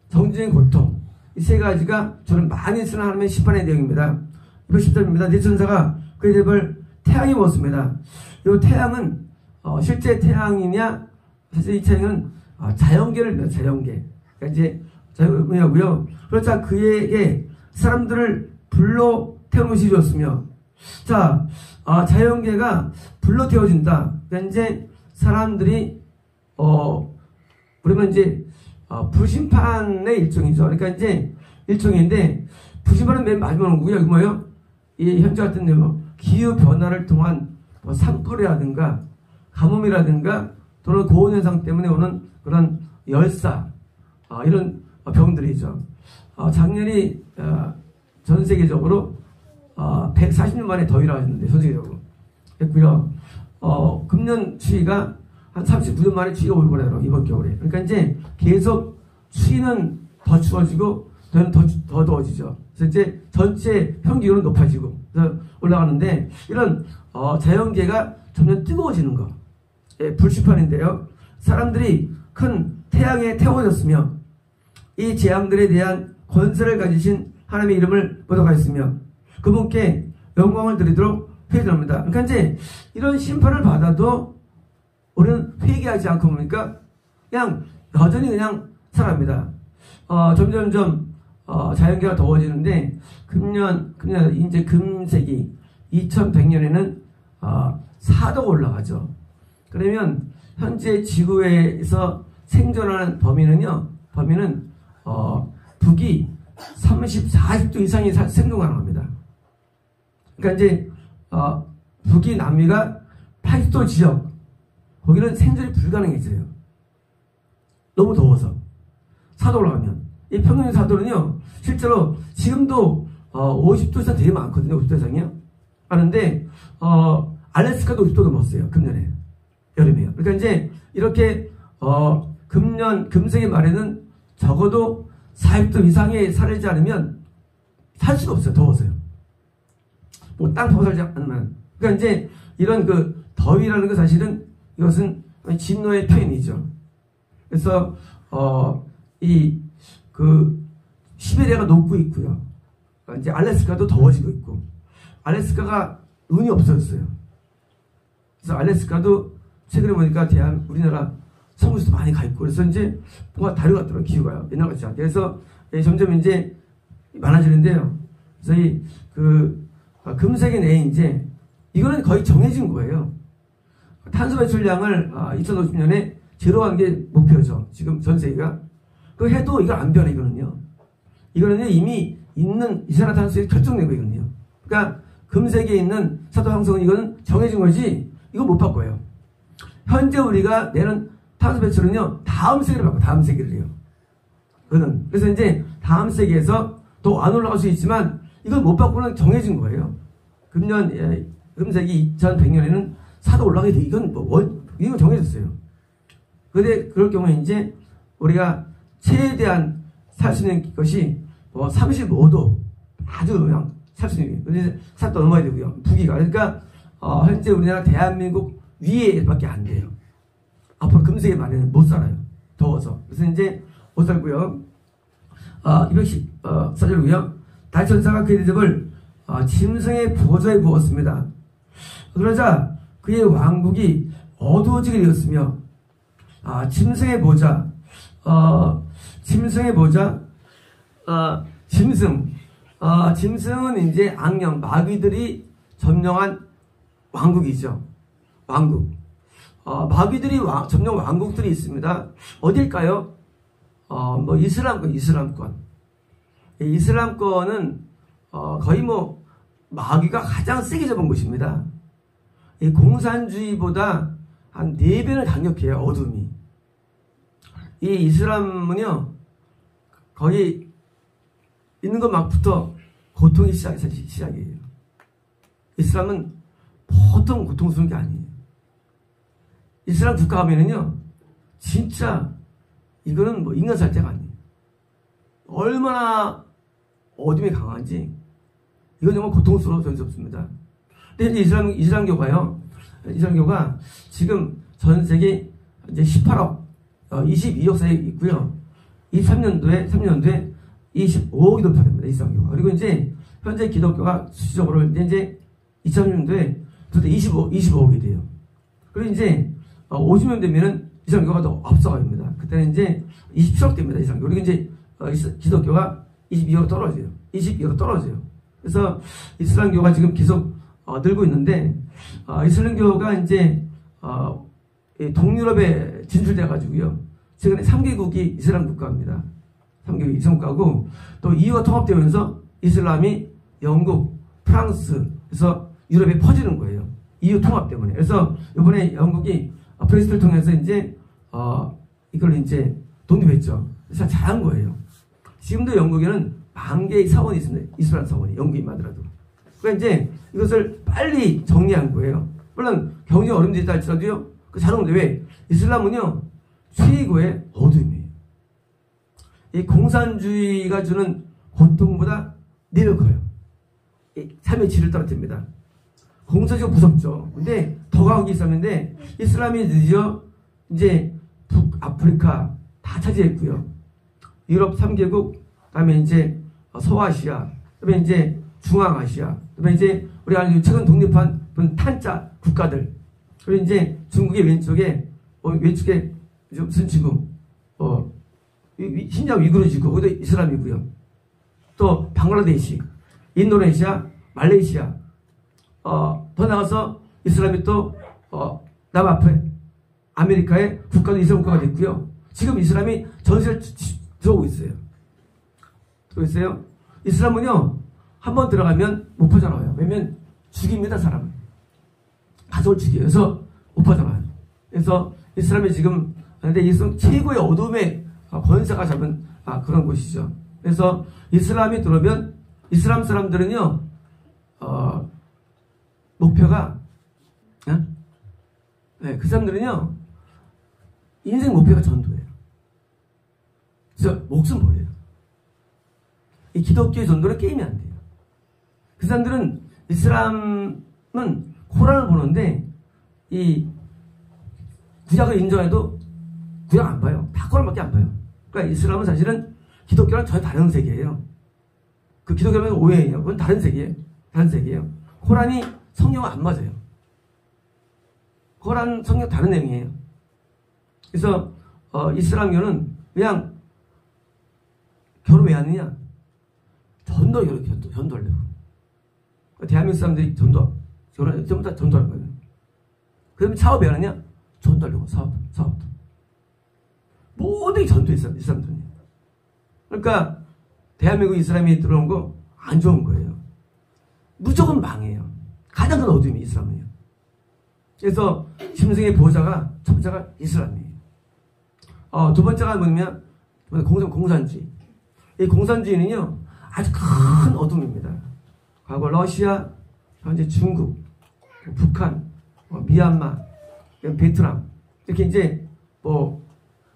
정신적인 고통 이 세 가지가 저는 많이 쓰는 하나님의 심판의 내용입니다. 210절입니다. 네 천사가 그의 대벌 태양이 먹었습니다. 이 태양은 실제 태양이냐 사실 이 태양은 자연계를 자연계. 그러니까 이제 자연이고요. 그렇자 그에게 사람들을 불로 태우시 줬으며 자 자연계가 불로 태워진다. 그러니까 이제 사람들이 그러면 이제 불심판의 일종이죠. 그러니까 이제 일종인데 불심판은 맨 마지막은 뭐고요? 이거 뭐예요? 이 현재 같은 뭐 기후 변화를 통한 뭐 산불이라든가 가뭄이라든가 또는 고온 현상 때문에 오는 그런 열사 이런 병들이죠. 작년이 전 세계적으로 140년 만에 더위라고 했는데 전 세계적으로 했고요. 금년 추위가 한 39년 만에 추위가 올 거래요. 이번 겨울에. 그러니까 이제 계속 추위는 더 추워지고 더 더워지죠. 그래서 이제 전체 평균은 높아지고 그래서 올라가는데 이런 자연계가 점점 뜨거워지는 거. 예, 불심판인데요. 사람들이 큰 태양에 태워졌으며 이 재앙들에 대한 권세를 가지신 하나님의 이름을 모독하였으며 그분께 영광을 드리도록 회개합니다. 그러니까 이제 이런 심판을 받아도 우리는 회개하지 않고 뭡니까? 그냥 여전히 그냥 살아갑니다. 점점점 자연계가 더워지는데 금년 이제 금세기 2100년에는 4도가 올라가죠. 그러면 현재 지구에서 생존하는 범위는 북이 30, 40도 이상이 생존 가능합니다. 그러니까 이제 북이 남미가 80도 지역 거기는 생존이 불가능해져요. 너무 더워서 4도 올라가면 이 평균 4도는요 실제로 지금도 50도 이상 되게 많거든요. 50도 이상이요. 하는데 알래스카도 50도 넘었어요. 금년에 여름에요. 그러니까 이제 이렇게 금세기 말에는 적어도 40도 이상에 살지 않으면 살 수가 없어요. 더워서요. 뭐 땅 파고 살지 않으면. 그러니까 이제 이런 그 더위라는 거 사실은 이것은 진노의 표현이죠. 그래서 시베리아가 녹고 있고요. 이제 알래스카도 더워지고 있고 알래스카가 눈이 없어졌어요. 그래서 알래스카도 최근에 보니까 우리나라 선물도 많이 가 있고 그래서 이제 뭔가 다르겠더라고요. 기후가요. 옛날 같지 않게. 그래서 점점 이제 많아지는데요. 그래서 금세기 내에 이제 이거는 거의 정해진 거예요. 탄소 배출량을 2050년에 제로하는 게 목표죠. 지금 전 세계가. 그 해도 이거 안 변해 이거는요. 이거는요 이미 있는 이산화탄소에 결정된 거거든요. 그러니까 금세기에 있는 사도 항성은 이거는 정해진 거지 이거 못 바꿔요. 현재 우리가 내는 탄소 배출은요 다음 세기를 바꿔 다음 세기를요. 그거는 그래서 이제 다음 세기에서 더 안 올라갈 수 있지만 이걸 못 바꾸는 정해진 거예요. 금세기 2100년에는 4도 올라가게 돼. 이건 이건 정해졌어요. 근데 그럴 경우에 이제 우리가 최대한 살 수 있는 것이 35도 아주 그냥 살 수 있는 게. 근데 4도 넘어야 되고요. 북위가. 그러니까 현재 우리나라 대한민국 위에밖에 안 돼요. 앞으로 금세기 말에는 못 살아요. 더워서. 그래서 이제 못 살고요. 214절이고요. 달천사가 그의 대접을 짐승의 보좌에 부었습니다. 그러자 그의 왕국이 어두워지게 되었으며 짐승의 보좌 짐승의 보좌, 짐승. 짐승은 이제 악령, 마귀들이 점령한 왕국이죠. 왕국. 마귀들이 점령 왕국들이 있습니다. 어딜까요? 뭐 이슬람권. 이슬람권은 거의 뭐 마귀가 가장 세게 잡은 곳입니다. 이 공산주의보다 한 4배는 강력해요. 어둠이. 이 이슬람은요 거의 있는 것만부터 고통이 시작이에요. 이슬람은 보통 고통스러운 게 아니에요. 이슬람 국가 하면은요 진짜 이거는 뭐 인간 살자가 아니에요. 얼마나 어둠이 강한지 이건 정말 고통스러워 전혀 없습니다. 근데 이제 이슬람교가 지금 전 세계 이제 18억, 22억 사이에 있고요. 23년도에 25억이 돌파됩니다. 이슬람교가. 그리고 이제 현재 기독교가 수치적으로 이제 2030년도에 도대 25억이 돼요. 그리고 이제 50년 되면은 이슬람교가 더 앞서갑니다. 그때는 이제 27억 됩니다. 이슬람교. 그리고 이제 기독교가 22억으로 떨어져요. 22억으로 떨어져요. 그래서 이슬람교가 지금 계속 늘고 있는데 이슬람교가 이제 동유럽에 진출돼 가지고요. 최근에 3개국이 이슬람 국가입니다. 3개국이 이슬람 국가고 또 EU가 통합되면서 이슬람이 영국, 프랑스 그래서 유럽에 퍼지는 거예요. EU 통합 때문에. 그래서 이번에 영국이 브렉시트를 통해서 이제 이걸 이제 독립했죠. 그래서 잘한 거예요. 지금도 영국에는 10,000개의 사원이 있습니다. 이슬람 사원이 영국인만 하더라도. 그러니까 이제 이것을 빨리 정리한 거예요. 물론 경제 어려움이 있다 할지라도요. 그 잘하는데 왜? 이슬람은요 최고의 어둠이에요. 이 공산주의가 주는 고통보다 4배 커요. 삶의 질을 떨어뜨립니다. 공산주의가 무섭죠. 근데 더 강한 게 있었는데 이슬람이 드디어 이제 북아프리카 다 차지했고요. 유럽 3개국, 그다음에 이제 서아시아, 그다음에 이제 중앙아시아, 그다음에 이제 우리가 최근 독립한 탄자 국가들, 그리고 이제 중국의 왼쪽에 무슨 지구, 신장 위구르 지구, 거기도 이슬람이고요. 또 방글라데시, 인도네시아, 말레이시아, 더 나가서 이슬람이 또 남아메리카의 국가도 이슬람 국가가 됐고요. 지금 이슬람이 전세를 들어오고 있어요. 이슬람은요 한 번 들어가면 못 빠져나와요. 왜냐면 죽입니다. 사람을 가족을 죽여요. 그래서 못 빠져나와요. 그래서 이슬람이 지금 근데 이슬람 최고의 어둠의 권세가 잡은 그런 곳이죠. 그래서 이슬람이 들어오면 이슬람 사람들은요 목표가 그 사람들은요 인생 목표가 전도예요. 그래서 목숨 버려요. 이 기독교의 전도는 게임이 안 돼요. 그 사람들은 이슬람은 코란을 보는데 이 구약을 인정해도 구약 안 봐요. 다 코란밖에 안 봐요. 그러니까 이슬람은 사실은 기독교랑 전혀 다른 세계예요. 그 기독교는 오해예요. 그건 다른 세계예요. 다른 세계예요. 코란이 성경은 안 맞아요. 코란 성경 다른 내용이에요. 그래서 이슬람교는 그냥 결혼 왜 하느냐? 전도하려고. 대한민국 사람들이 결혼 전부 다 전도할 거예요. 그러면 사업 왜 하느냐? 전도하려고. 사업도. 모든 게 전도의 사람들이에요. 그러니까 대한민국 이슬람이 들어온 거 안 좋은 거예요. 무조건 망해요. 가장 큰 어둠이 이슬람이에요. 그래서 짐승의 보호자가 첫 번째가 이슬람이에요. 두 번째가 뭐냐면 공산주의. 이 공산주의는요 아주 큰 어둠입니다. 과거 러시아, 현재 중국, 북한, 미얀마, 베트남 이렇게 이제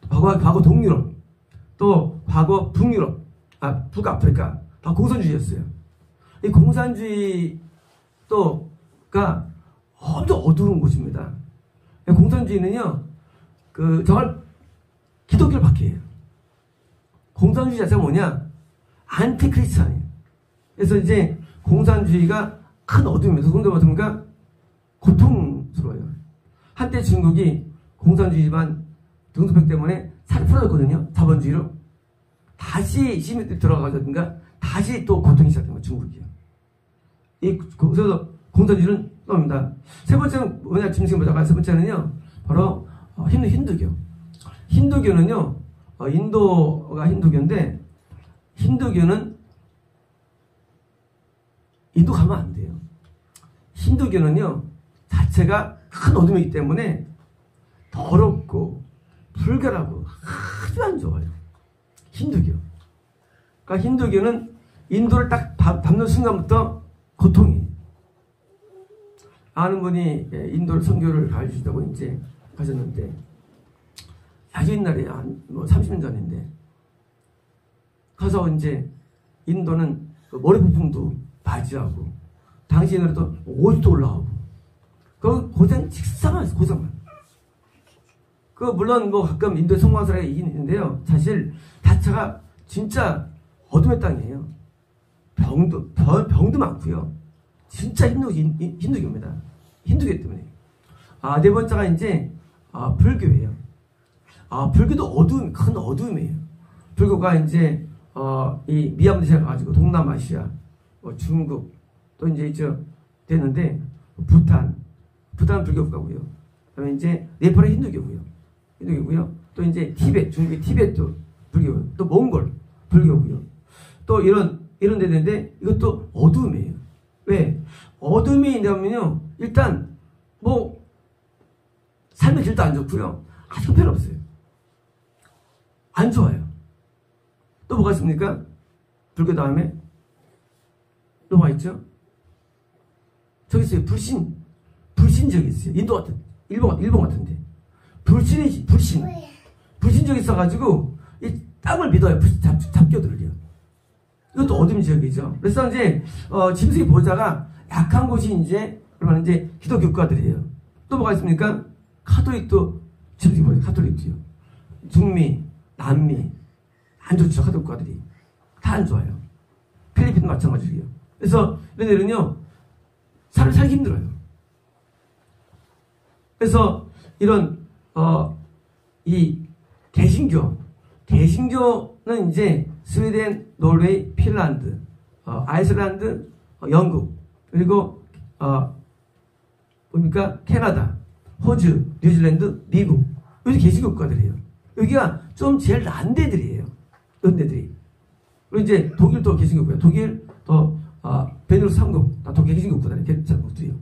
과거 동유럽, 또 과거 북유럽, 북아프리카 다 공산주의였어요. 이 공산주의 또가 엄청 어두운 곳입니다. 공산주의는요 정말 기독교를 박해해요. 공산주의 자체가 뭐냐? 안티크리스찬이에요. 그래서 이제 공산주의가 큰 어둠입니다. 그런데 어떻습니까? 고통스러워요. 한때 중국이 공산주의만 등소평 때문에 살이 풀어졌거든요. 자본주의로. 다시 시민들이 들어가가든가 다시 또 고통이 시작된 거예요. 중국이요. 그래서 공산주의는 나옵니다. 세 번째는 뭐냐, 짐승 보자가 세 번째는요, 바로 힌두교. 힌두교는요, 인도가 힌두교인데, 힌두교는 인도 가면 안 돼요. 힌두교는요, 자체가 큰 어둠이기 때문에 더럽고 불결하고 아주 안 좋아요. 힌두교. 그러니까 힌두교는 인도를 딱 밟는 순간부터 고통이에요. 아는 분이 인도를 선교를 가르치다고 이제 가셨는데, 아주 옛날에 뭐 30년 전인데, 가서 이제 인도는 머리 부품도 바지하고, 당시에는 옷도 올라가고, 그 고생 직사만 고생만. 물론 뭐 가끔 인도에 성공한 사람이 있는데요. 사실 자체가 진짜 어둠의 땅이에요. 병도 많고요. 진짜 힌두교입니다. 힌두교 때문에. 네 번째가 이제 불교예요. 불교도 큰 어둠이에요. 불교가 이제 이 미얀마 시작해가지고 동남아시아, 중국, 또 이제 되는데 부탄 불교 국가고요. 그다음에 이제 네팔은 힌두교고요. 또 이제 티베트, 중국의 티베트 불교고요. 또 몽골 불교고요. 또 이런 데 되는데 이것도 어둠이에요. 왜? 어둠이 있냐면요, 일단 뭐 삶의 질도 안 좋고요. 아주 형편없어요. 안 좋아요. 또 뭐가 있습니까? 불교 다음에 또 뭐가 있죠? 저기 있어요. 불신적이 있어요. 인도 같은, 일본 같은데. 불신적이 있어가지고, 이 땅을 믿어요. 잡교들을요. 이것도 어둠 지역이죠. 그래서 이제, 짐승의 보호자가 약한 곳이 그러면 이제 기독교 국가들이에요. 또 뭐가 있습니까? 카톨릭도, 짐승의 보호자, 카톨릭도요. 중미, 남미, 안 좋죠. 카톨릭 국가들이. 다 안 좋아요. 필리핀도 마찬가지고요. 그래서, 이런 데는요, 살기 힘들어요. 그래서 이런 이 개신교는 이제 스웨덴, 노르웨이, 핀란드, 아이슬란드, 영국, 그리고 뭡니까? 캐나다, 호주, 뉴질랜드, 미국, 여기 개신교 국가들이에요. 여기가 좀 제일 난 데들이에요. 이런 데들이. 그리고 이제 독일도 개신교고요. 독일, 베네룩스 3국, 다 독일 개신교 국가들이에요. 개신교국들이요.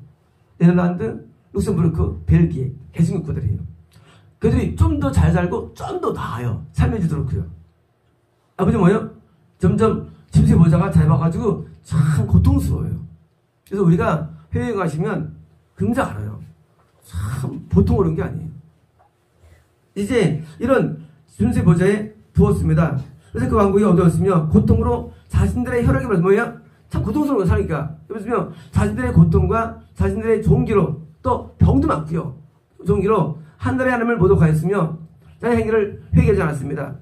네덜란드, 룩셈부르크, 벨기에, 개신교 국가들이에요. 그들이 좀 더 잘 살고 좀 더 나아요. 삶의 질도 그렇고요. 아버지 뭐예요? 점점 짐승의 보호자가 잘 봐가지고 참 고통스러워요. 그래서 우리가 해외에 가시면 금방 알아요. 참 보통 어려운 게 아니에요. 이제 이런 짐승의 보호자에 부었습니다. 그래서 그 왕국이 어두웠으며 고통으로 자신들의 혈액이 뭐예요? 참 고통스러운 거 사니까. 그래서 자신들의 고통과 자신들의 종기로 또 병도 많고요. 종기로 하늘의 하나님을 모독하였으며 자기 행위를 회개하지 않았습니다.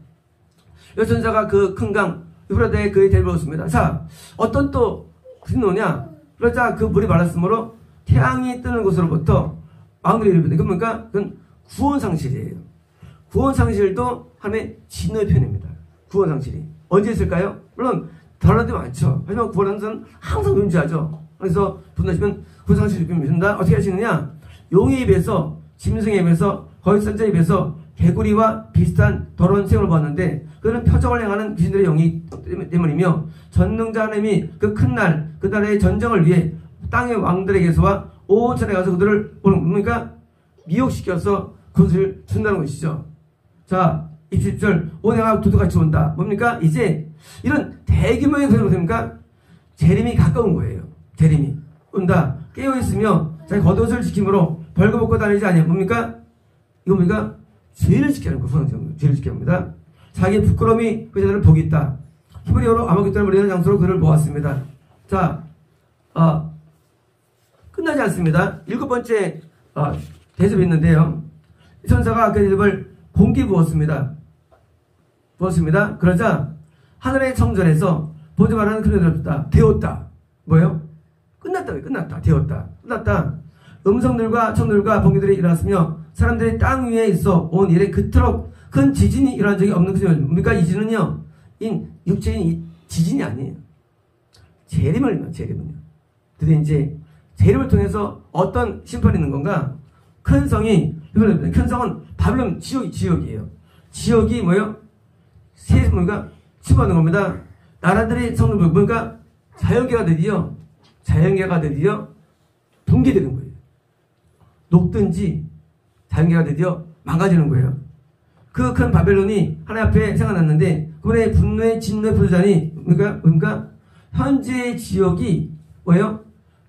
여천사가 그 큰 강 유프라데에 그의 데려오었습니다. 자, 어떤 또 무슨 노냐? 그러자 그 물이 말랐으므로 태양이 뜨는 곳으로부터 왕들이 이르되 그러니까 그건 구원상실이에요. 구원상실도 하나님의 진노의 편입니다. 구원상실이 언제 있을까요? 물론 다른 데 많죠. 하지만 구원하는 자는 항상 존재하죠. 그래서 분하시면 구원상실이 믿는다. 어떻게 하시느냐? 용의 입에서, 짐승의 입에서, 거짓선자의 입에서 개구리와 비슷한 더러운 생을 보았는데 그들은 표적을 행하는 귀신들의 영이 때문이며 전능자 하나님이 그 큰 날, 그 날의 전쟁을 위해 땅의 왕들에게서와 온 천에 가서 그들을 뭡니까? 미혹시켜서 그것을 준다는 것이죠. 자, 27절 오네가 두두같이 온다. 뭡니까? 이제 이런 대규모의 소리가 뭡니까? 재림이 가까운 거예요. 재림이 온다. 깨어있으며 자기 겉옷을 지킴으로 벌거벗고 다니지 아니야. 뭡니까? 이거 뭡니까? 죄를 지키는 거. 죄를 지키는 겁니다. 자기의 부끄러움이 그 자들을 복이 있다. 히브리어로 아마겟돈을 벌이는 장소로 그를 모았습니다. 자, 끝나지 않습니다. 7번째 대접이 있는데요. 천사가 그 대접을 공기 부었습니다. 그러자 하늘의 성전에서 보지 말라는 큰 소리가 들었다. 되었다. 뭐예요? 끝났다. 되었다. 끝났다. 음성들과 청들과 번개들이 일어났으며 사람들이 땅 위에 있어 온 일에 그토록 큰 지진이 일어난 적이 없는 것이 뭡니까? 이 지진은요, 육체인 이 지진이 아니에요. 재림을요, 재림은요. 근데 이제 재림을 통해서 어떤 심판이 있는 건가? 큰 성이, 큰 성은 바빌론 지역이에요. 지역이 뭐예요? 세 뭔가 침범하는 겁니다. 나라들이 성을 뭔가 자연계가 드디어 붕괴되는 거예요. 녹든지 자연계가 드디어 망가지는 거예요. 그 큰 바벨론이 하나님 앞에 생각났는데 그분의 분노의 진노의 포도잔이 그러니까 현재의 지역이 뭐예요?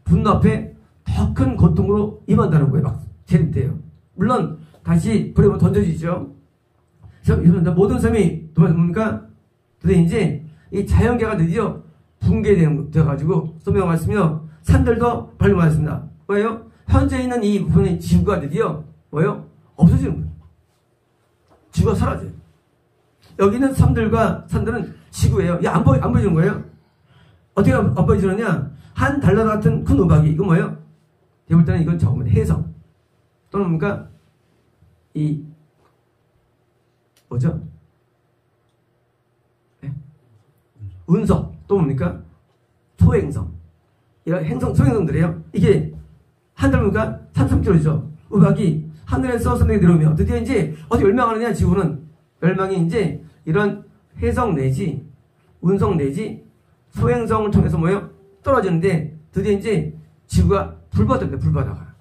분노 앞에 더 큰 고통으로 임한다는 거예요. 막 재림때요. 물론 다시 불에 던져지죠. 모든 삶이 뭡니까? 근데 이제 이 자연계가 드디어 붕괴되어가지고 소명을 말씀이요. 산들도 발림하였습니다. 뭐예요? 현재 있는 이 부분의 지구가 드디어 뭐예요? 없어지는 거예요. 지구가 사라져요. 여기 있는 섬들과 산들은 지구예요. 안 보여지는 거예요? 어떻게 안 보여지느냐? 한 달러 같은 큰 우박이, 이거 뭐예요? 제가 볼 때는 이건 적으면 해성. 또는 뭡니까? 뭐죠? 네? 운석. 또 뭡니까? 소행성. 이런 소행성들이에요. 이게 한 달 뭡니까? 33km죠. 우박이 하늘에서 선명히 내려오며 드디어 이제 어디 멸망하느냐? 지구는 멸망이 이제 이런 해성 내지 운석 내지 소행성을 통해서 뭐예요? 떨어지는데 드디어 이제 지구가 불바다입니다. 불바다가.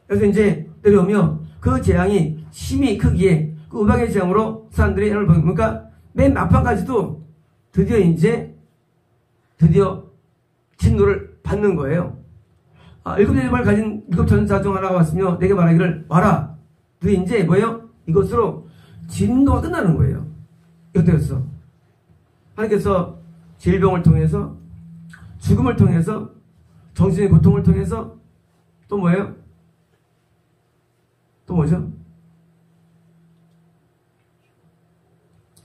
그래서 이제 내려오며 그 재앙이 심히 크기에 그 우박의 재앙으로 사람들이 해를 보니까 맨 막판까지도 드디어 진노를 받는 거예요. 일곱 대접을 가진 일곱 전사 중 하나가 왔으며 내게 말하기를 와라. 드디어 이제 뭐예요? 이것으로 진노가 끝나는 거예요. 이것도였어. 하나님께서 질병을 통해서 죽음을 통해서 정신의 고통을 통해서 또 뭐예요? 또 뭐죠?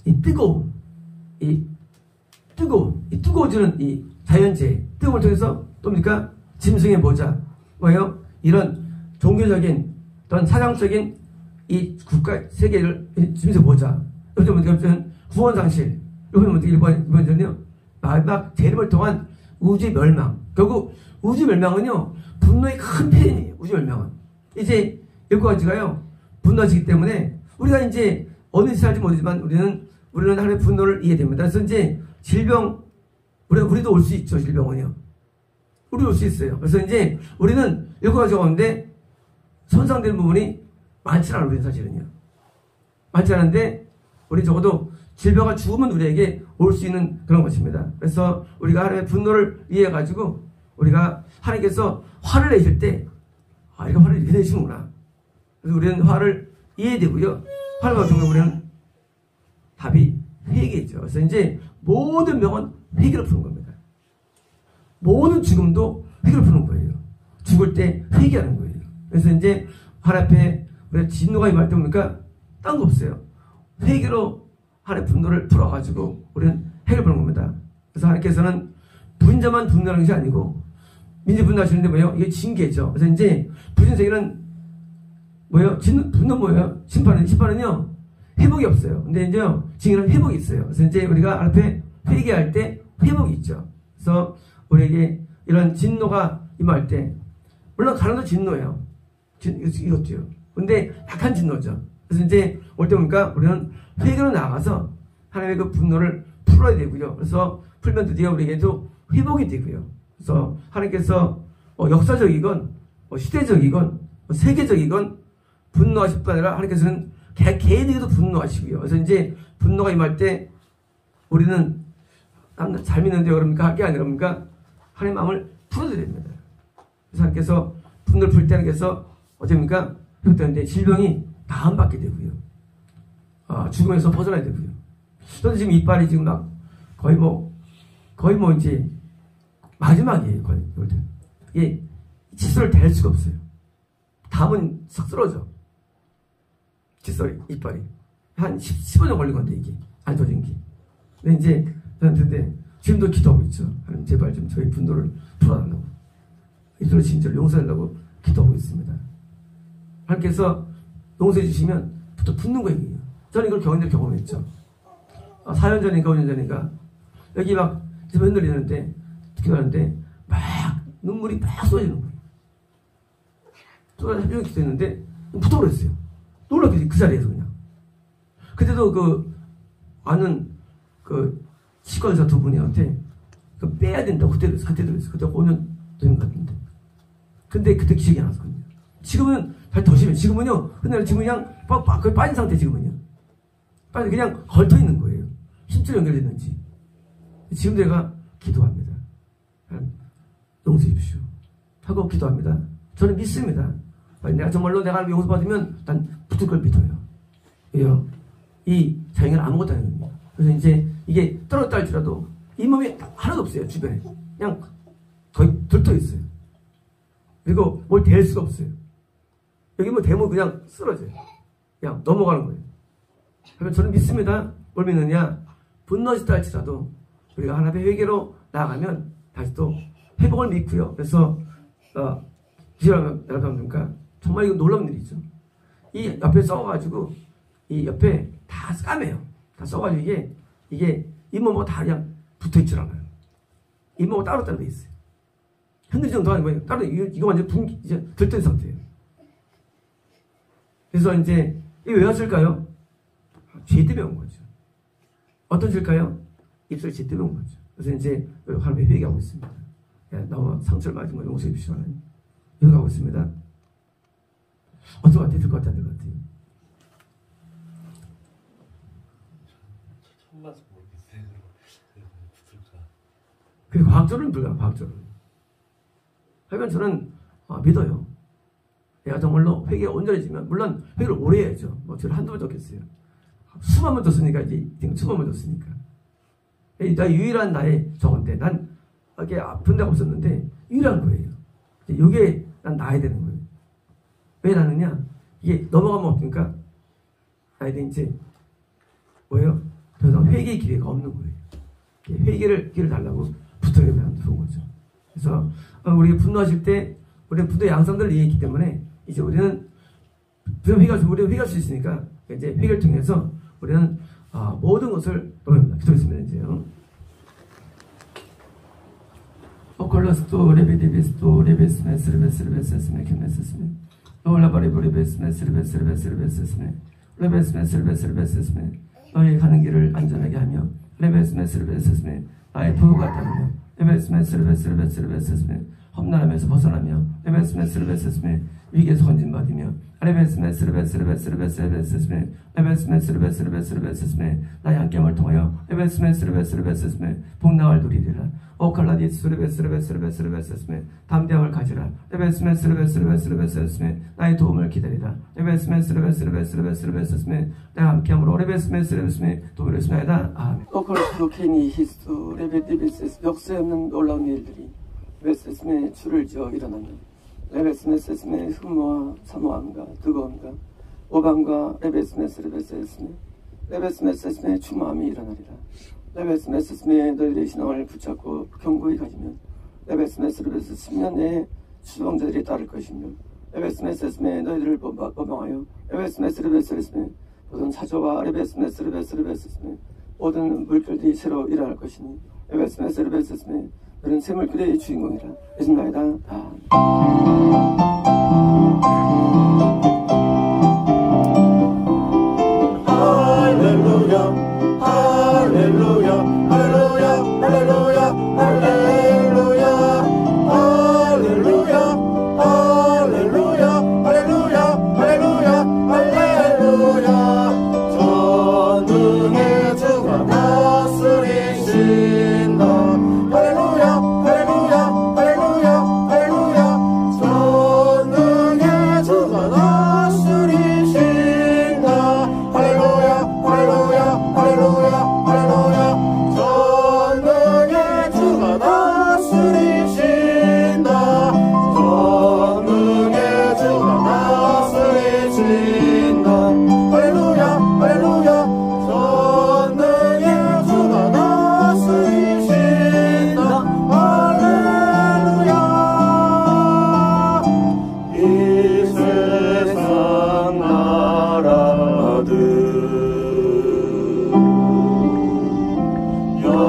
이 뜨거워지는 이 자연재해, 뜨거움을 통해서 또 뭡니까? 짐승의 모자, 뭐예요? 이런 종교적인, 어떤 사상적인 이 국가, 세계를, 짐승의 모자, 여기서 뭡니까? 구원상실, 여기서 뭡니까? 이번전요? 마지막 재림을 통한 우주의 멸망. 결국 우주 멸망은요, 분노의 큰 편이에요. 우주 멸망은. 이제 일곱 가지가요, 분노하시기 때문에 우리가 이제 어느 시할지 모르지만 우리는 하나님의 분노를 이해됩니다. 그래서 이제 질병, 우리도 올 수 있죠, 질병은요. 우리도 올 수 있어요. 그래서 이제 우리는 일곱 가지 가운데 손상되는 부분이 많지 않아요, 우리는 사실은요. 많지 않은데, 우리 적어도 질병과 죽음은 우리에게 올 수 있는 그런 것입니다. 그래서 우리가 하나님의 분노를 이해해가지고, 우리가 하나님께서 화를 내실 때, 이거 화를 이렇게 내시는구나. 그래서 우리는 화를 이해되고요. 화를 받은 경우 우리는 답이 회개죠. 그래서 이제 모든 병은 회개로 푸는 겁니다. 모든 죽음도 회개로 푸는 거예요. 죽을 때 회개하는 거예요. 그래서 이제 하나님 앞에 우리가 진노가 임할 때 뭡니까? 딴 거 없어요. 회개로 하나님의 분노를 풀어가지고 우리는 해결 보는 겁니다. 그래서 하나님께서는 분자만 분노하는 것이 아니고 민지 분노하시는데 뭐예요? 이게 징계죠. 그래서 이제 부신세계는 뭐예요? 분노 뭐예요? 심판은요 회복이 없어요. 근데 이제 징계는 회복이 있어요. 그래서 이제 우리가 앞에 회개할 때 회복이 있죠. 그래서 우리에게 이런 진노가 임할 때 물론 가난도 진노예요. 이것도요. 근데 약한 진노죠. 그래서 이제 올 때 보니까 우리는 회개로 나가서 하나님의 그 분노를 풀어야 되고요. 그래서 풀면 드디어 우리에게도 회복이 되고요. 그래서 하나님께서 역사적이건 시대적이건 세계적이건 분노하실 뿐 아니라 하나님께서는 개인에게도 분노하시고요. 그래서 이제 분노가 임할 때 우리는 잘 믿는데 그럽니까? 할 게 아니라 그럽니까? 하나님 마음을 풀어드려야 됩니다. 그래서 하나님께서 분노를 풀 때 하나님께서 어떻습니까? 회복되는데 질병이 다운받게 되고요. 죽음에서 벗어나야 되고요. 저도 지금 이빨이 지금 막 거의 뭐 이제 마지막이에요. 거의. 이게 칫솔을 댈 수가 없어요. 담은 싹 쓰러져. 칫솔이, 이빨이. 한 15년 걸린 건데, 이게. 안 터진 게. 근데 이제, 근데 지금도 기도하고 있죠. 하나님, 제발 좀 저희 분노를 풀어달라고. 이들을 진짜로 용서하려고 기도하고 있습니다. 하나님께서 용서해 주시면 또 붙는 거예요. 저는 이걸 경험했죠. 4년 전인가 5년 전인가 여기 막 집에 흔들리는데 기도하는데 막 눈물이 막 쏟아지는 거예요. 쏟아지면서 기도했는데 붙어버렸어요. 놀랍게 그 자리에서 그냥. 그때도 그 아는 그 치과의사 두 분이한테 그 빼야 된다고 그때도 했어요. 그때 5년 된 것 같은데. 근데 그때 기억이 안 났거든요. 지금은 더 심해. 지금은요. 근데 지금 그냥 거의 빠진 상태 지금은요. 그냥 걸터 있는 거예요. 힘줄 연결됐는지. 지금 내가 기도합니다. 용서해 주십시오. 하고 기도합니다. 저는 믿습니다. 내가 정말로 내가 용서받으면 난 붙을 걸 믿어요. 왜요? 이 자연은 아무것도 아닙니다. 그래서 이제 이게 떨어졌다 할지라도 이 몸이 하나도 없어요. 주변에. 그냥 거의 들떠 있어요. 그리고 뭘 댈 수가 없어요. 여기 뭐 대면 그냥 쓰러져요. 그냥 넘어가는 거예요. 그러면 저는 믿습니다. 뭘 믿느냐? 분노짓다 할지라도 우리가 하나님의 회개로 나아가면 다시 또 회복을 믿고요. 그래서 기도하면 여러분들과 정말 이거 놀라운 일이죠. 이 옆에 썩어가지고 이 옆에 다 까매요. 다 썩어가지고 이게 잇몸하고 다 그냥 붙어있질 않아요. 잇몸하고 따로 돼 있어요. 흔들리 정도 하는 거예요. 따로 이거 완전 이제 들뜬 상태예요. 그래서 이제 이게 왜 왔을까요? 죄 때문에 온 거죠. 어떤 죄일까요? 입술 죄 때문에 온 거죠. 그래서 이제 하나님의 회개하고 있습니다. 너무 상처를 맞은 거 용서해 주시기 바랍니다. 회개하고 있습니다. 어떤 것 같아요? 될 것 같아요? 될 것 같아요? 처음 봐서 모르겠어요. 붙을까? 그게 과학적으로는 불가요. 과학적으로는. 하여간 저는 믿어요. 내가 정말로 회개가 온전해지면 물론 회개를 오래 해야죠. 뭐 저를 한두 번 줬겠어요. 수만 번 줬으니까 이제 수만 번 줬으니까. 나 유일한 나의 저건데 난 이게 아픈 데가 없었는데 유일한 거예요. 이게 난 나야 되는 거예요. 왜 나느냐? 이게 넘어가면 없으니까 나한테 이제 뭐예요? 더 이상 회개의 기회가 없는 거예요. 회개를 기회를 달라고 부탁하면 좋은 거죠. 그래서 우리가 분노하실 때 우리는 분노의 양상들을 이해했기 때문에 이제 우리는 우리가 회개할 수 있으니까 이제 회개를 통해서 우리는 모든 것을 넘깁니다. 기도했습니다. 이제요. 오컬러스토 레베디비스토 레베스메스 레베스메 캔메스메 노라바리브레베스메스 레베스메 레베스메 너희 가는 길을 안전하게 하며 레베스메 나의 부호가 따르며 레베스메 험난함에서 벗어나며 레베스메 위기에서 건진받으며 레베스메 나의 함께함을 통하여 레베스메 복락을 누리리라. 오칼라디스 레베스메 담대함을 가지라. 레베스메 나의 도움을 기다리라. 레베스메 내가 함께함으로 레베스메 도움을 수나이다. 아멘. 오칼라스 케니 히스토 레베디비스 역사에 없는 놀라운 일들이 레베스메 줄을 지어 일어나며 레베스메 흠모와 사모함과 뜨거움과 오밤과 레베스메 추모함이 일어나리라. 레베스메 너희들의 신앙을 붙잡고 견고히 가지면 레베스메 10년 내에 추방자들이 따를 것이며 레베스메 너희들을 법망하여 레베스메 모든 사조와 레베스메 모든 물결들이 새로 일어날 것이니 레베스메 너는 새 물결의 주인공이라. 예수나이다. 할렐루야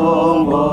영원